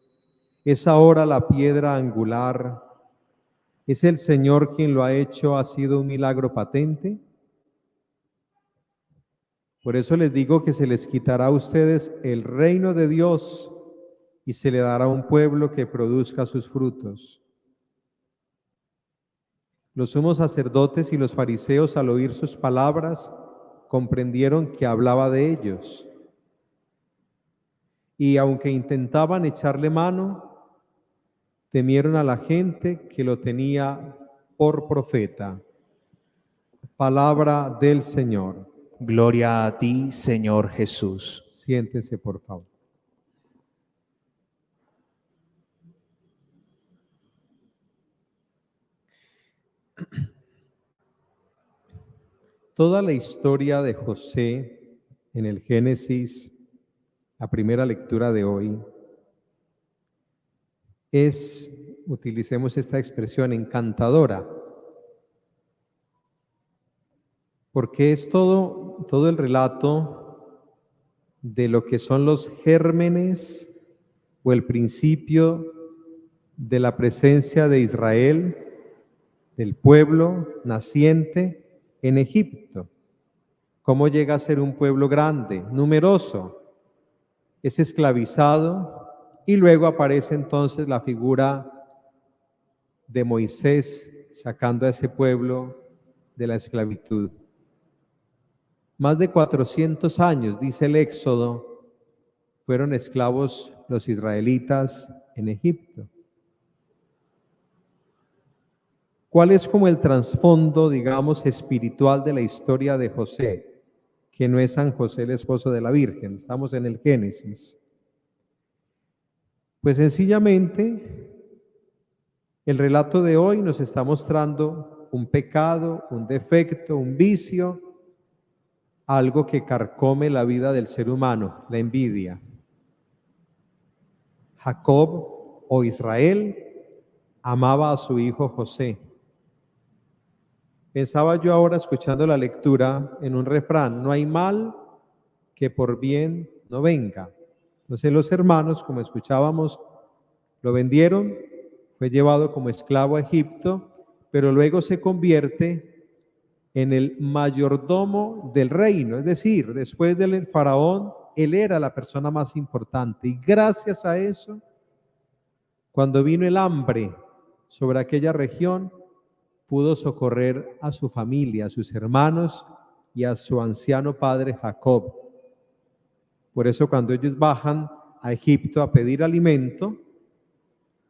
Es ahora la piedra angular. ¿Es el Señor quien lo ha hecho? ¿Ha sido un milagro patente? Por eso les digo que se les quitará a ustedes el reino de Dios y se le dará a un pueblo que produzca sus frutos. Los sumos sacerdotes y los fariseos, al oír sus palabras, comprendieron que hablaba de ellos. Y aunque intentaban echarle mano, temieron a la gente que lo tenía por profeta. Palabra del Señor. Gloria a ti, Señor Jesús. Siéntense, por favor. Toda la historia de José en el Génesis, la primera lectura de hoy, es, utilicemos esta expresión, encantadora, porque es todo el relato de lo que son los gérmenes o el principio de la presencia de Israel, del pueblo naciente en Egipto. Cómo llega a ser un pueblo grande, numeroso, es esclavizado y luego aparece entonces la figura de Moisés sacando a ese pueblo de la esclavitud. Más de 400 años, dice el Éxodo, fueron esclavos los israelitas en Egipto. ¿Cuál es como el trasfondo, digamos, espiritual de la historia de José? Que no es San José el esposo de la Virgen, estamos en el Génesis. Pues sencillamente, el relato de hoy nos está mostrando un pecado, un defecto, un vicio, algo que carcome la vida del ser humano, la envidia. Jacob o Israel amaba a su hijo José. Pensaba yo ahora escuchando la lectura en un refrán: no hay mal que por bien no venga. Entonces los hermanos, como escuchábamos, lo vendieron, fue llevado como esclavo a Egipto, pero luego se convierte en el mayordomo del reino. Es decir, después del faraón, él era la persona más importante. Y gracias a eso, cuando vino el hambre sobre aquella región, pudo socorrer a su familia, a sus hermanos y a su anciano padre Jacob. Por eso cuando ellos bajan a Egipto a pedir alimento,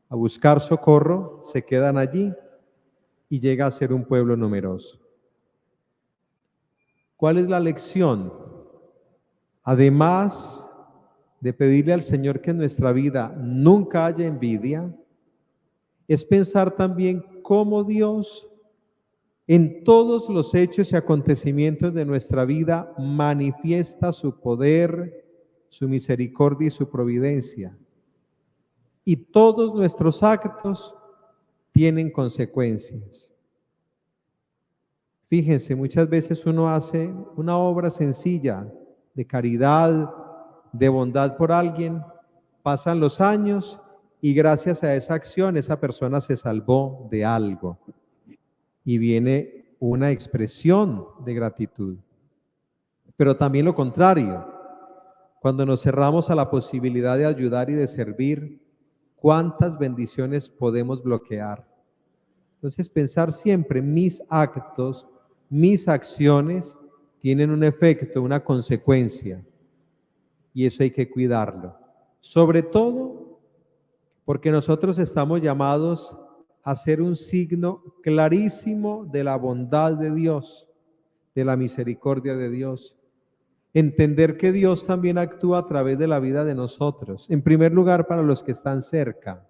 a buscar socorro, se quedan allí y llega a ser un pueblo numeroso. ¿Cuál es la lección? Además de pedirle al Señor que en nuestra vida nunca haya envidia, es pensar también cómo Dios en todos los hechos y acontecimientos de nuestra vida manifiesta su poder, su misericordia y su providencia. Y todos nuestros actos tienen consecuencias. Fíjense, muchas veces uno hace una obra sencilla de caridad, de bondad por alguien, pasan los años y gracias a esa acción esa persona se salvó de algo y viene una expresión de gratitud. Pero también lo contrario, cuando nos cerramos a la posibilidad de ayudar y de servir, ¿cuántas bendiciones podemos bloquear? Entonces, pensar siempre, mis actos, mis acciones tienen un efecto, una consecuencia, y eso hay que cuidarlo. Sobre todo porque nosotros estamos llamados a ser un signo clarísimo de la bondad de Dios, de la misericordia de Dios. Entender que Dios también actúa a través de la vida de nosotros, en primer lugar para los que están cerca.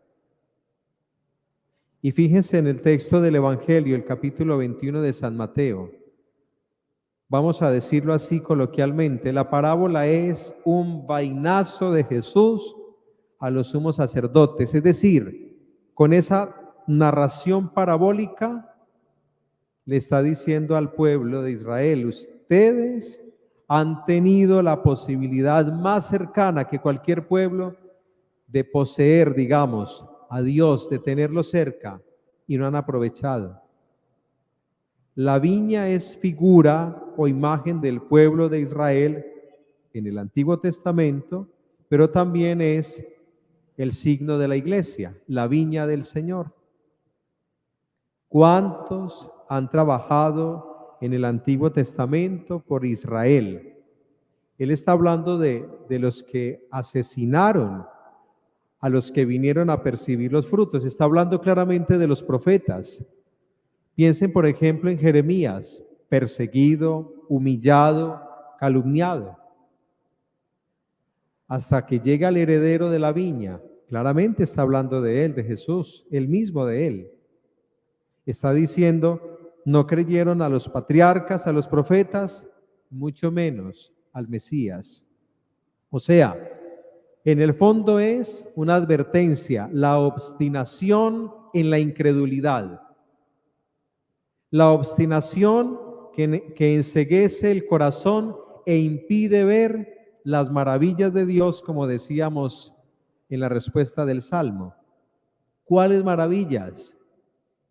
Y fíjense en el texto del Evangelio, el capítulo 21 de San Mateo. Vamos a decirlo así coloquialmente, la parábola es un vainazo de Jesús a los sumos sacerdotes, es decir, con esa narración parabólica le está diciendo al pueblo de Israel, ustedes han tenido la posibilidad más cercana que cualquier pueblo de poseer, digamos, a Dios, de tenerlo cerca, y no han aprovechado. La viña es figura o imagen del pueblo de Israel en el Antiguo Testamento, pero también es el signo de la iglesia, la viña del Señor. ¿Cuántos han trabajado en el Antiguo Testamento por Israel? Él está hablando de los que asesinaron a los que vinieron a percibir los frutos. Está hablando claramente de los profetas. Piensen, por ejemplo, en Jeremías, perseguido, humillado, calumniado, hasta que llega el heredero de la viña. Claramente está hablando de él, de Jesús, el mismo de él. Está diciendo, no creyeron a los patriarcas, a los profetas, mucho menos al Mesías. O sea, en el fondo es una advertencia, la obstinación en la incredulidad. La obstinación que enceguece el corazón e impide ver las maravillas de Dios, como decíamos en la respuesta del Salmo. ¿Cuáles maravillas?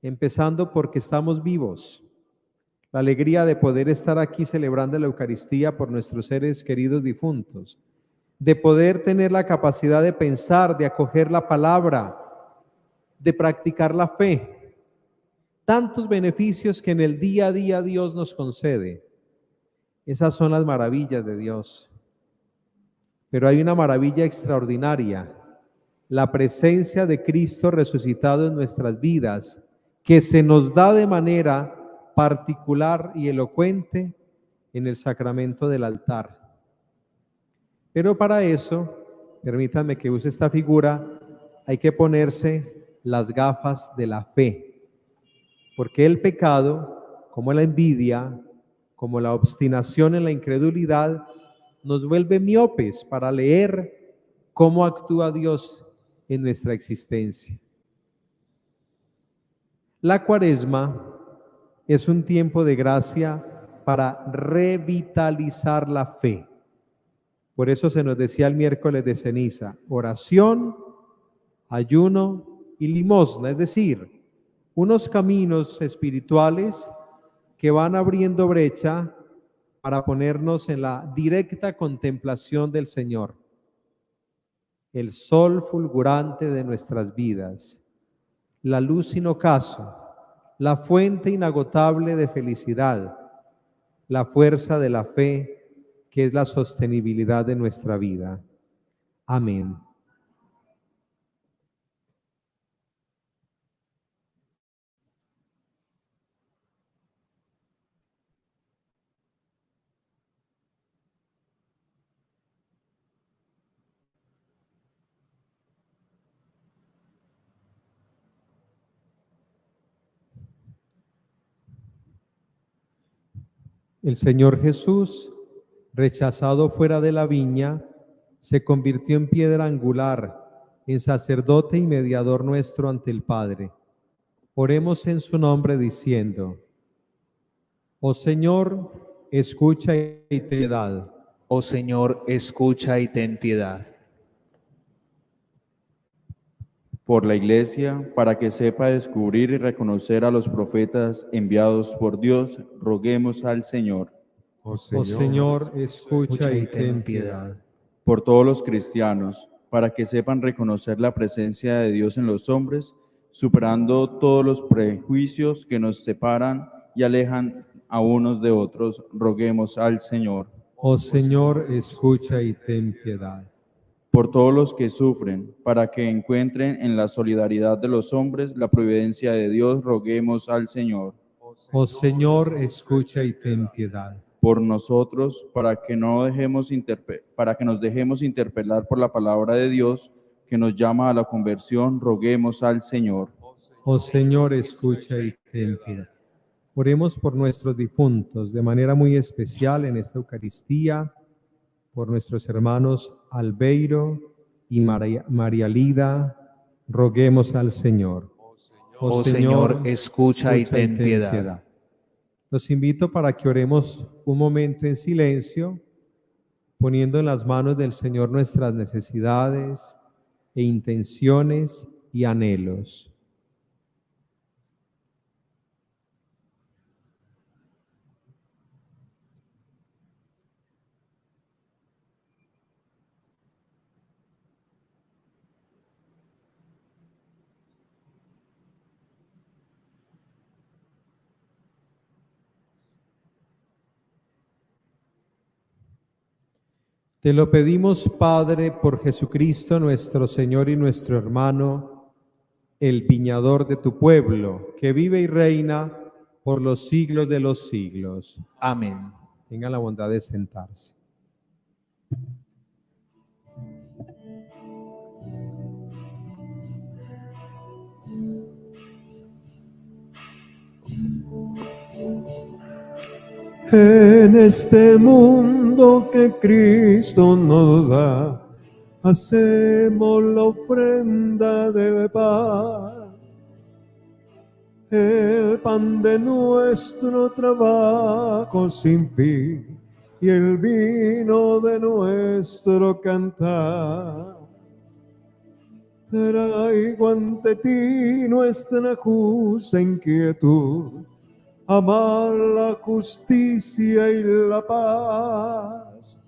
Empezando porque estamos vivos. La alegría de poder estar aquí celebrando la Eucaristía por nuestros seres queridos difuntos. De poder tener la capacidad de pensar, de acoger la palabra, de practicar la fe. Tantos beneficios que en el día a día Dios nos concede. Esas son las maravillas de Dios. Pero hay una maravilla extraordinaria, la presencia de Cristo resucitado en nuestras vidas, que se nos da de manera particular y elocuente en el sacramento del altar. Pero para eso, permítanme que use esta figura, hay que ponerse las gafas de la fe. Porque el pecado, como la envidia, como la obstinación en la incredulidad, nos vuelve miopes para leer cómo actúa Dios en nuestra existencia. La Cuaresma es un tiempo de gracia para revitalizar la fe. Por eso se nos decía el miércoles de ceniza, oración, ayuno y limosna, es decir, unos caminos espirituales que van abriendo brecha para ponernos en la directa contemplación del Señor, el sol fulgurante de nuestras vidas, la luz sin ocaso, la fuente inagotable de felicidad, la fuerza de la fe, que es la sostenibilidad de nuestra vida. Amén. El Señor Jesús, rechazado fuera de la viña, se convirtió en piedra angular, en sacerdote y mediador nuestro ante el Padre. Oremos en su nombre diciendo: Oh Señor, escucha y ten piedad. Oh Señor, escucha y ten piedad. Por la Iglesia, para que sepa descubrir y reconocer a los profetas enviados por Dios, roguemos al Señor. Oh Señor, escucha y ten piedad. Por todos los cristianos, para que sepan reconocer la presencia de Dios en los hombres, superando todos los prejuicios que nos separan y alejan a unos de otros, roguemos al Señor. Oh Señor, escucha y ten piedad. Por todos los que sufren, para que encuentren en la solidaridad de los hombres la providencia de Dios, roguemos al Señor. Oh Señor, escucha y ten piedad. Por nosotros, para que nos dejemos interpelar por la palabra de Dios, que nos llama a la conversión, roguemos al Señor. Oh Señor, escucha y ten piedad. Oremos por nuestros difuntos, de manera muy especial en esta Eucaristía, por nuestros hermanos Albeiro y María Lida, roguemos al Señor. Oh Señor, escucha y ten piedad. Los invito para que oremos un momento en silencio, poniendo en las manos del Señor nuestras necesidades e intenciones y anhelos. Te lo pedimos, Padre, por Jesucristo nuestro Señor y nuestro hermano, el viñador de tu pueblo, que vive y reina por los siglos de los siglos. Amén. Tengan la bondad de sentarse. En este mundo que Cristo nos da, hacemos la ofrenda del pan, el pan de nuestro trabajo sin fin y el vino de nuestro cantar. Traigo ante ti nuestra justa inquietud, amar la justicia y la paz,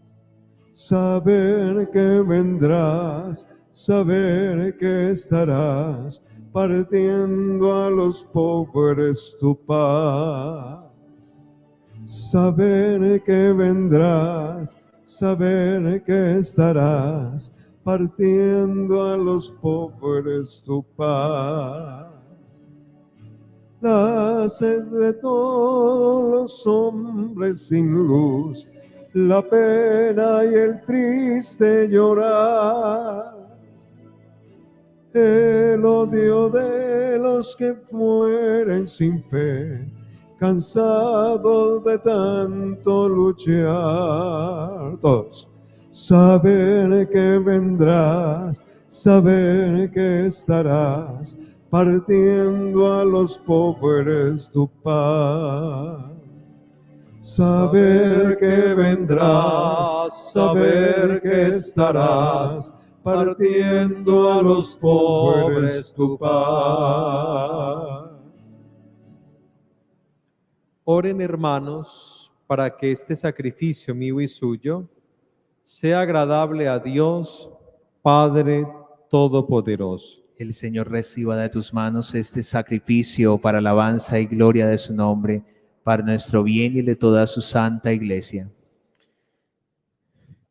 saber que vendrás, saber que estarás partiendo a los pobres tu paz, saber que vendrás, saber que estarás partiendo a los pobres tu paz. La sed de todos los hombres sin luz, la pena y el triste llorar, el odio de los que mueren sin fe, cansados de tanto luchar. Todos, saber que vendrás, saber que estarás partiendo a los pobres tu paz. Saber que vendrás, saber que estarás, partiendo a los pobres tu paz. Oren, hermanos, para que este sacrificio mío y suyo sea agradable a Dios, Padre Todopoderoso. El Señor reciba de tus manos este sacrificio para alabanza y gloria de su nombre, para nuestro bien y el de toda su santa Iglesia.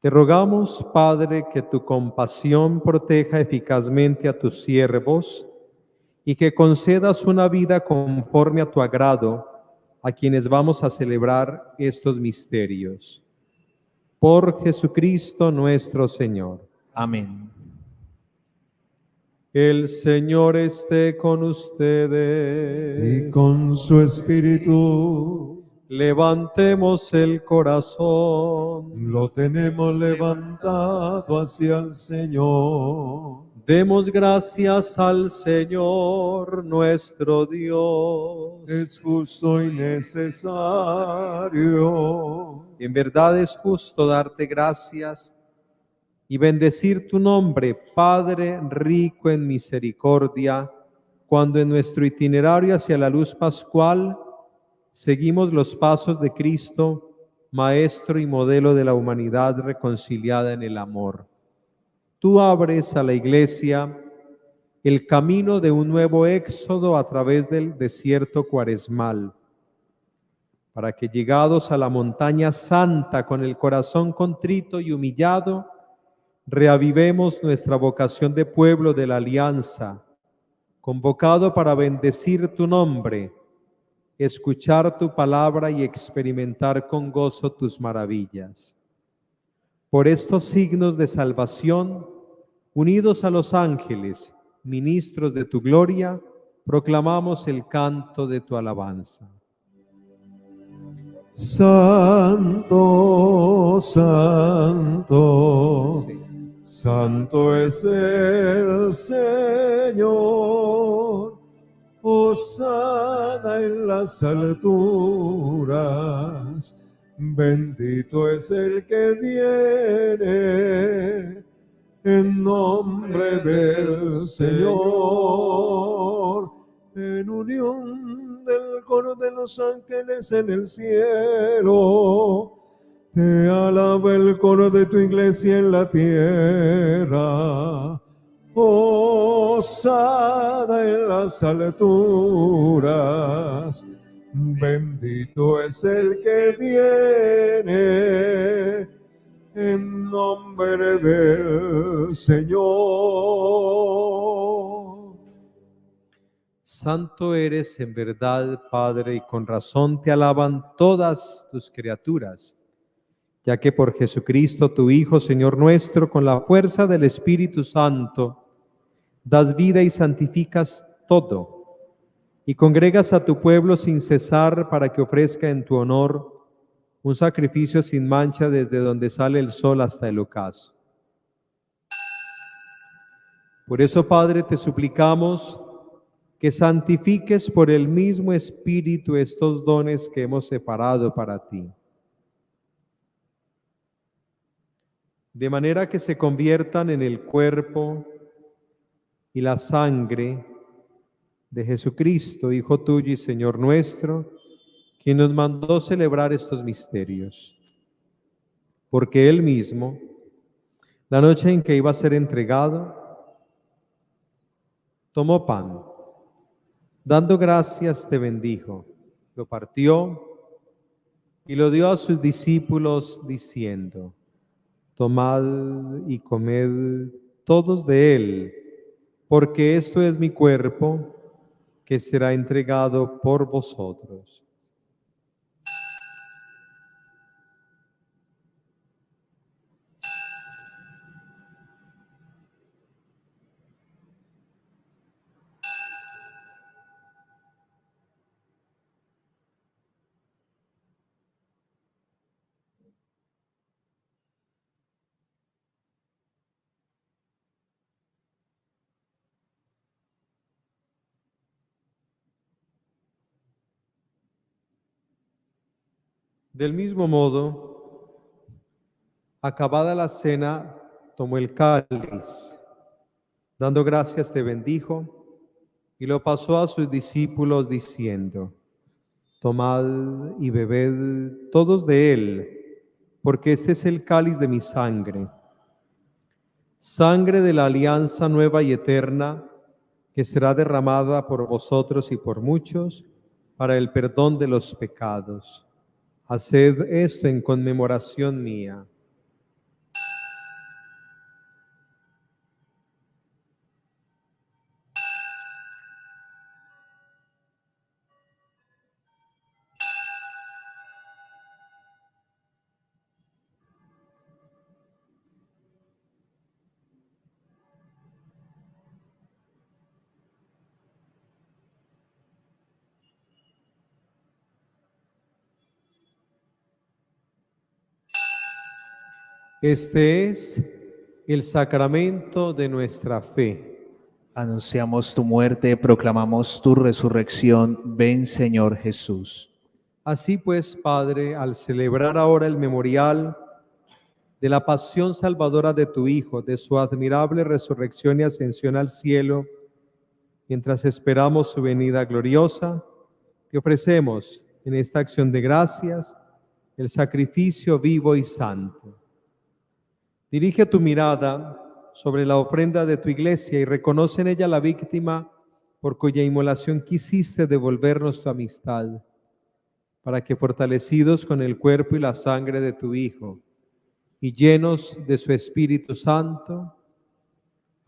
Te rogamos, Padre, que tu compasión proteja eficazmente a tus siervos y que concedas una vida conforme a tu agrado a quienes vamos a celebrar estos misterios. Por Jesucristo nuestro Señor. Amén. El Señor esté con ustedes. Y con su espíritu Levantemos el corazón. lo tenemos levantado hacia el Señor. Demos gracias al Señor nuestro Dios. Es justo y necesario. En verdad es justo darte gracias y bendecir tu nombre, Padre rico en misericordia, cuando en nuestro itinerario hacia la luz pascual seguimos los pasos de Cristo, Maestro y modelo de la humanidad reconciliada en el amor. Tú abres a la Iglesia el camino de un nuevo éxodo a través del desierto cuaresmal, para que llegados a la montaña santa con el corazón contrito y humillado, reavivemos nuestra vocación de pueblo de la alianza, convocado para bendecir tu nombre, escuchar tu palabra y experimentar con gozo tus maravillas. Por estos signos de salvación, unidos a los ángeles, ministros de tu gloria, proclamamos el canto de tu alabanza. Santo, santo, Sí. santo es el Señor. Hosana en las alturas, bendito es el que viene en nombre del Señor, en unión del coro de los ángeles en el cielo. Te alaba el coro de tu iglesia en la tierra. Hosana en las alturas, bendito es el que viene en nombre del Señor. Santo eres en verdad, Padre, y con razón te alaban todas tus criaturas, ya que por Jesucristo, tu Hijo, Señor nuestro, con la fuerza del Espíritu Santo, das vida y santificas todo, y congregas a tu pueblo sin cesar para que ofrezca en tu honor un sacrificio sin mancha desde donde sale el sol hasta el ocaso. Por eso, Padre, te suplicamos que santifiques por el mismo Espíritu estos dones que hemos separado para ti, de manera que se conviertan en el cuerpo y la sangre de Jesucristo, Hijo tuyo y Señor nuestro, quien nos mandó celebrar estos misterios. Porque Él mismo, la noche en que iba a ser entregado, tomó pan, dando gracias te bendijo, lo partió y lo dio a sus discípulos diciendo: tomad y comed todos de él, porque esto es mi cuerpo, que será entregado por vosotros. Del mismo modo, acabada la cena, tomó el cáliz, dando gracias te bendijo y lo pasó a sus discípulos diciendo: tomad y bebed todos de él, porque este es el cáliz de mi sangre, sangre de la alianza nueva y eterna, que será derramada por vosotros y por muchos para el perdón de los pecados. Haced esto en conmemoración mía. Este es el sacramento de nuestra fe. Anunciamos tu muerte, proclamamos tu resurrección. Ven, Señor Jesús. Así pues, Padre, al celebrar ahora el memorial de la pasión salvadora de tu Hijo, de su admirable resurrección y ascensión al cielo, mientras esperamos su venida gloriosa, te ofrecemos en esta acción de gracias el sacrificio vivo y santo. Dirige tu mirada sobre la ofrenda de tu iglesia y reconoce en ella la víctima por cuya inmolación quisiste devolvernos tu amistad, para que fortalecidos con el cuerpo y la sangre de tu Hijo y llenos de su Espíritu Santo,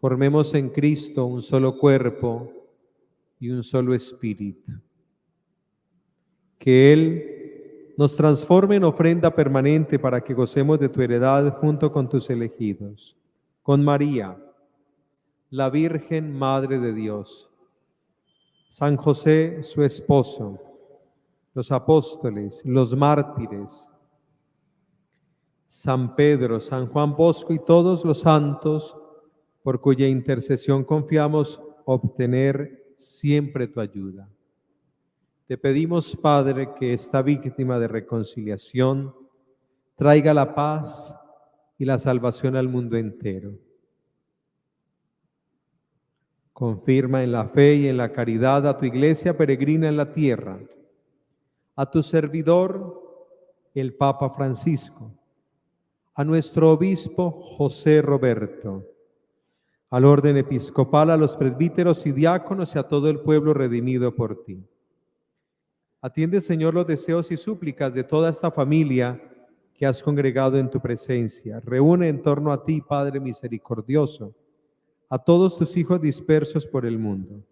formemos en Cristo un solo cuerpo y un solo espíritu. Que Él nos transforme en ofrenda permanente para que gocemos de tu heredad junto con tus elegidos, con María, la Virgen Madre de Dios, San José, su esposo, los apóstoles, los mártires, San Pedro, San Juan Bosco y todos los santos, por cuya intercesión confiamos obtener siempre tu ayuda. Te pedimos, Padre, que esta víctima de reconciliación traiga la paz y la salvación al mundo entero. Confirma en la fe y en la caridad a tu iglesia peregrina en la tierra, a tu servidor, el Papa Francisco, a nuestro obispo José Roberto, al orden episcopal, a los presbíteros y diáconos y a todo el pueblo redimido por ti. Atiende, Señor, los deseos y súplicas de toda esta familia que has congregado en tu presencia. Reúne en torno a ti, Padre misericordioso, a todos tus hijos dispersos por el mundo.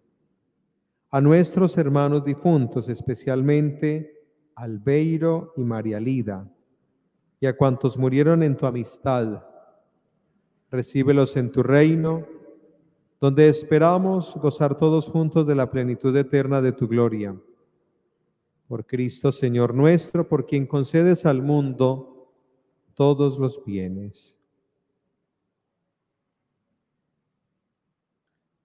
A nuestros hermanos difuntos, especialmente a Albeiro y María Lida, y a cuantos murieron en tu amistad. Recíbelos en tu reino, donde esperamos gozar todos juntos de la plenitud eterna de tu gloria. Por Cristo, Señor nuestro, por quien concedes al mundo todos los bienes.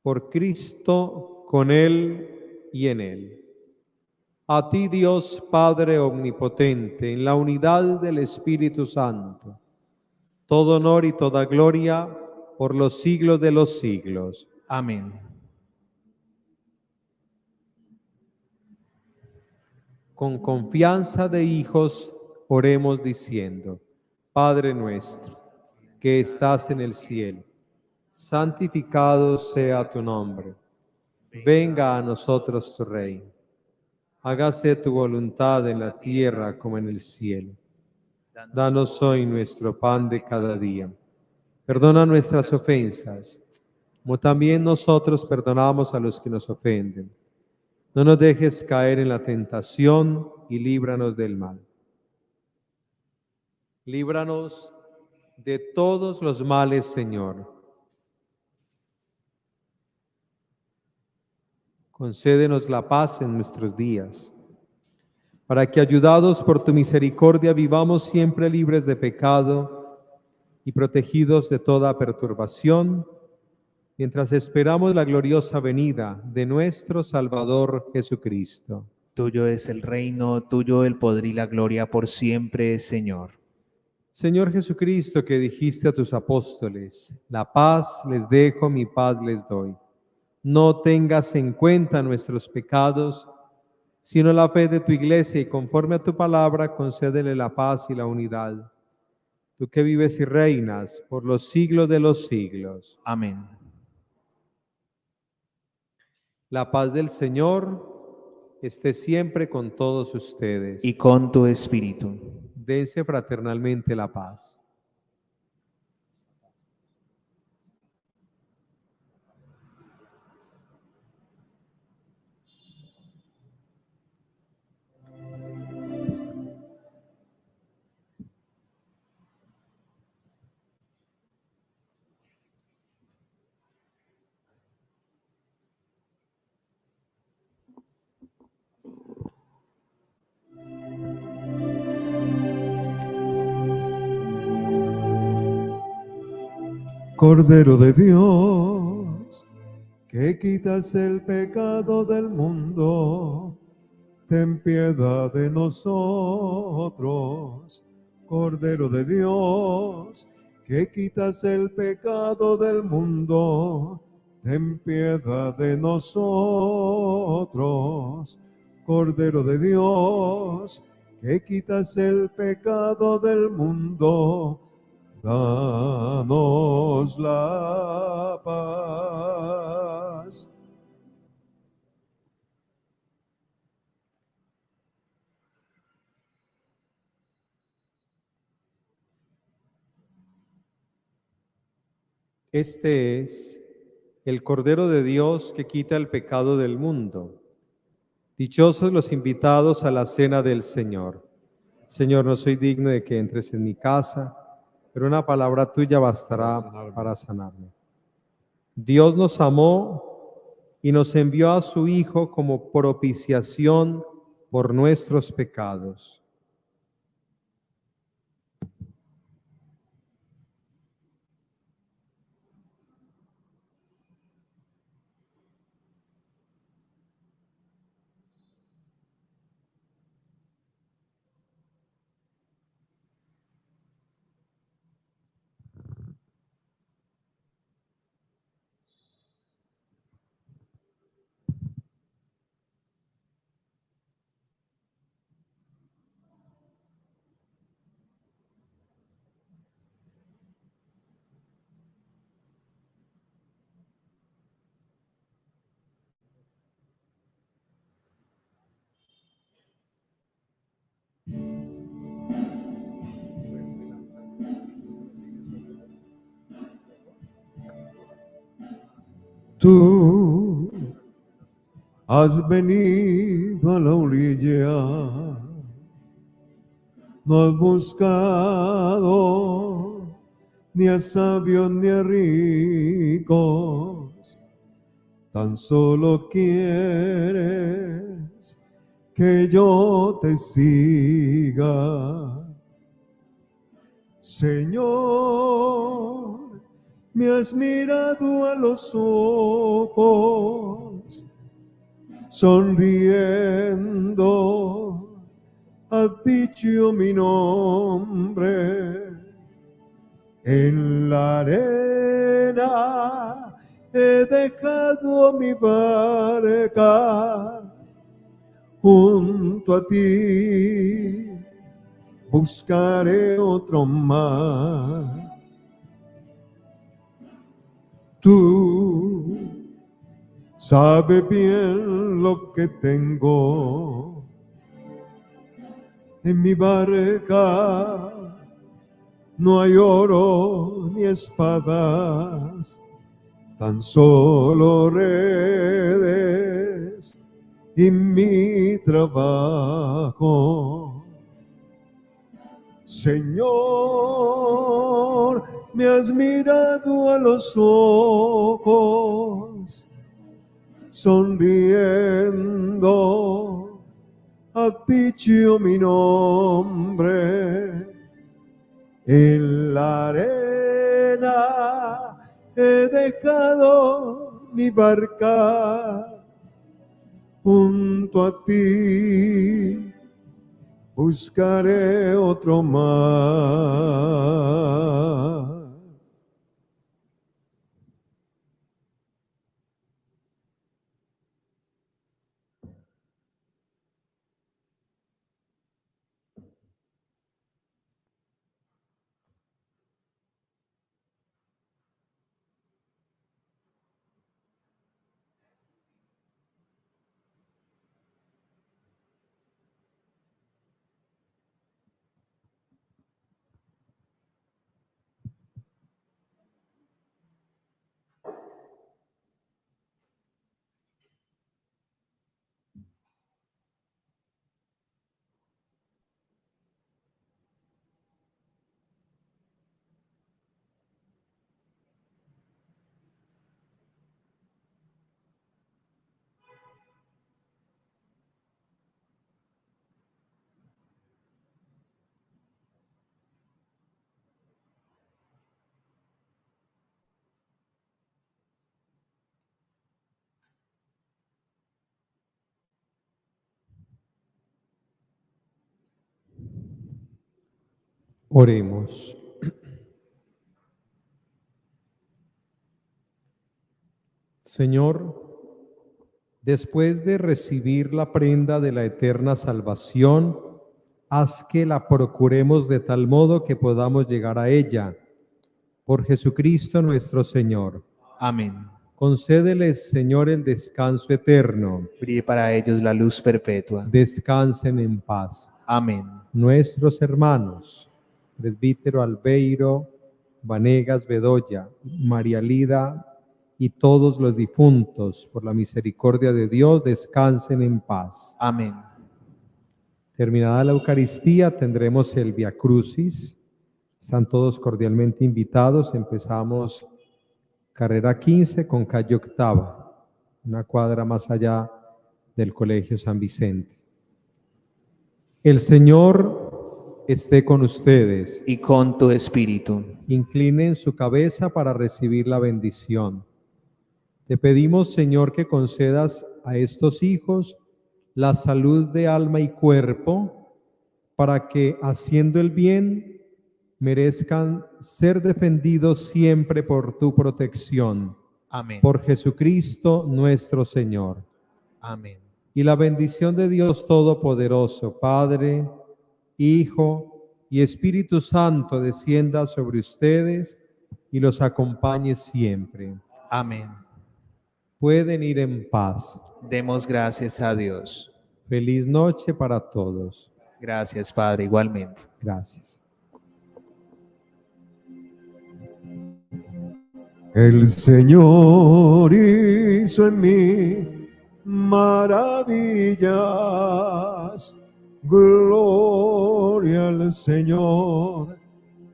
Por Cristo, con Él y en Él. A ti, Dios Padre omnipotente, en la unidad del Espíritu Santo, todo honor y toda gloria por los siglos de los siglos. Amén. Con confianza de hijos, oremos diciendo: Padre nuestro, que estás en el cielo, santificado sea tu nombre. Venga a nosotros tu reino. Hágase tu voluntad en la tierra como en el cielo. Danos hoy nuestro pan de cada día. Perdona nuestras ofensas, como también nosotros perdonamos a los que nos ofenden. No nos dejes caer en la tentación y líbranos del mal. Líbranos de todos los males, Señor. Concédenos la paz en nuestros días, para que, ayudados por tu misericordia, vivamos siempre libres de pecado y protegidos de toda perturbación, mientras esperamos la gloriosa venida de nuestro Salvador Jesucristo. Tuyo es el reino, tuyo el poder y la gloria por siempre, Señor. Señor Jesucristo, que dijiste a tus apóstoles, la paz les dejo, mi paz les doy. No tengas en cuenta nuestros pecados, sino la fe de tu iglesia, y conforme a tu palabra, concédele la paz y la unidad. Tú que vives y reinas por los siglos de los siglos. Amén. La paz del Señor esté siempre con todos ustedes. Y con tu espíritu. Dense fraternalmente la paz. Cordero de Dios, que quitas el pecado del mundo, ten piedad de nosotros. Cordero de Dios, que quitas el pecado del mundo, ten piedad de nosotros. Cordero de Dios, que quitas el pecado del mundo, danos la paz. Este es el Cordero de Dios que quita el pecado del mundo. Dichosos los invitados a la cena del Señor. Señor, no soy digno de que entres en mi casa, pero una palabra tuya bastará para sanarme. Dios nos amó y nos envió a su Hijo como propiciación por nuestros pecados. Tú has venido a la orilla, no has buscado ni a sabios ni a ricos, tan solo quieres que yo te siga. Señor, me has mirado a los ojos, sonriendo, has dicho mi nombre. En la arena he dejado mi barca, junto a ti buscaré otro mar. Tú sabes bien lo que tengo en mi barca. No hay oro ni espadas, tan solo redes y mi trabajo. Señor, me has mirado a los ojos, sonriendo, has dicho mi nombre. En la arena he dejado mi barca, junto a ti buscaré otro más. Oremos. Señor, después de recibir la prenda de la eterna salvación, haz que la procuremos de tal modo que podamos llegar a ella. Por Jesucristo nuestro Señor. Amén. Concédeles, Señor, el descanso eterno. Brille para ellos la luz perpetua. Descansen en paz. Amén. Nuestros hermanos, presbítero Albeiro, Vanegas Bedoya, María Lida y todos los difuntos, por la misericordia de Dios, descansen en paz. Amén. Terminada la Eucaristía, tendremos el Via Crucis. Están todos cordialmente invitados. Empezamos carrera 15 con calle Octava, una cuadra más allá del Colegio San Vicente. El Señor esté con ustedes. Y con tu espíritu. Inclinen su cabeza para recibir la bendición. Te pedimos, Señor, que concedas a estos hijos la salud de alma y cuerpo, para que, haciendo el bien, merezcan ser defendidos siempre por tu protección. Amén. Por Jesucristo nuestro Señor. Amén. Y la bendición de Dios Todopoderoso, Padre, Hijo y Espíritu Santo, descienda sobre ustedes y los acompañe siempre. Amén. Pueden ir en paz. Demos gracias a Dios. Feliz noche para todos. Gracias, Padre, igualmente. Gracias. El Señor hizo en mí maravillas. Gloria al Señor.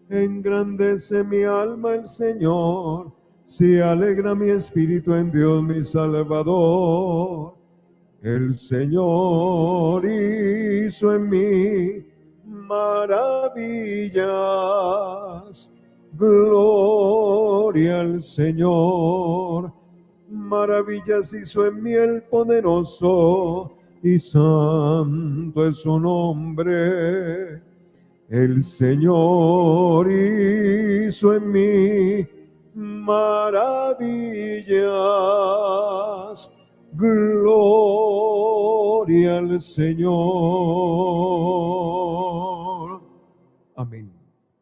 Engrandece mi alma el Señor. Se alegra mi espíritu en Dios mi Salvador. El Señor hizo en mí maravillas. Gloria al Señor. Maravillas hizo en mí el poderoso, y santo es su nombre. El Señor hizo en mí maravillas. Gloria al Señor.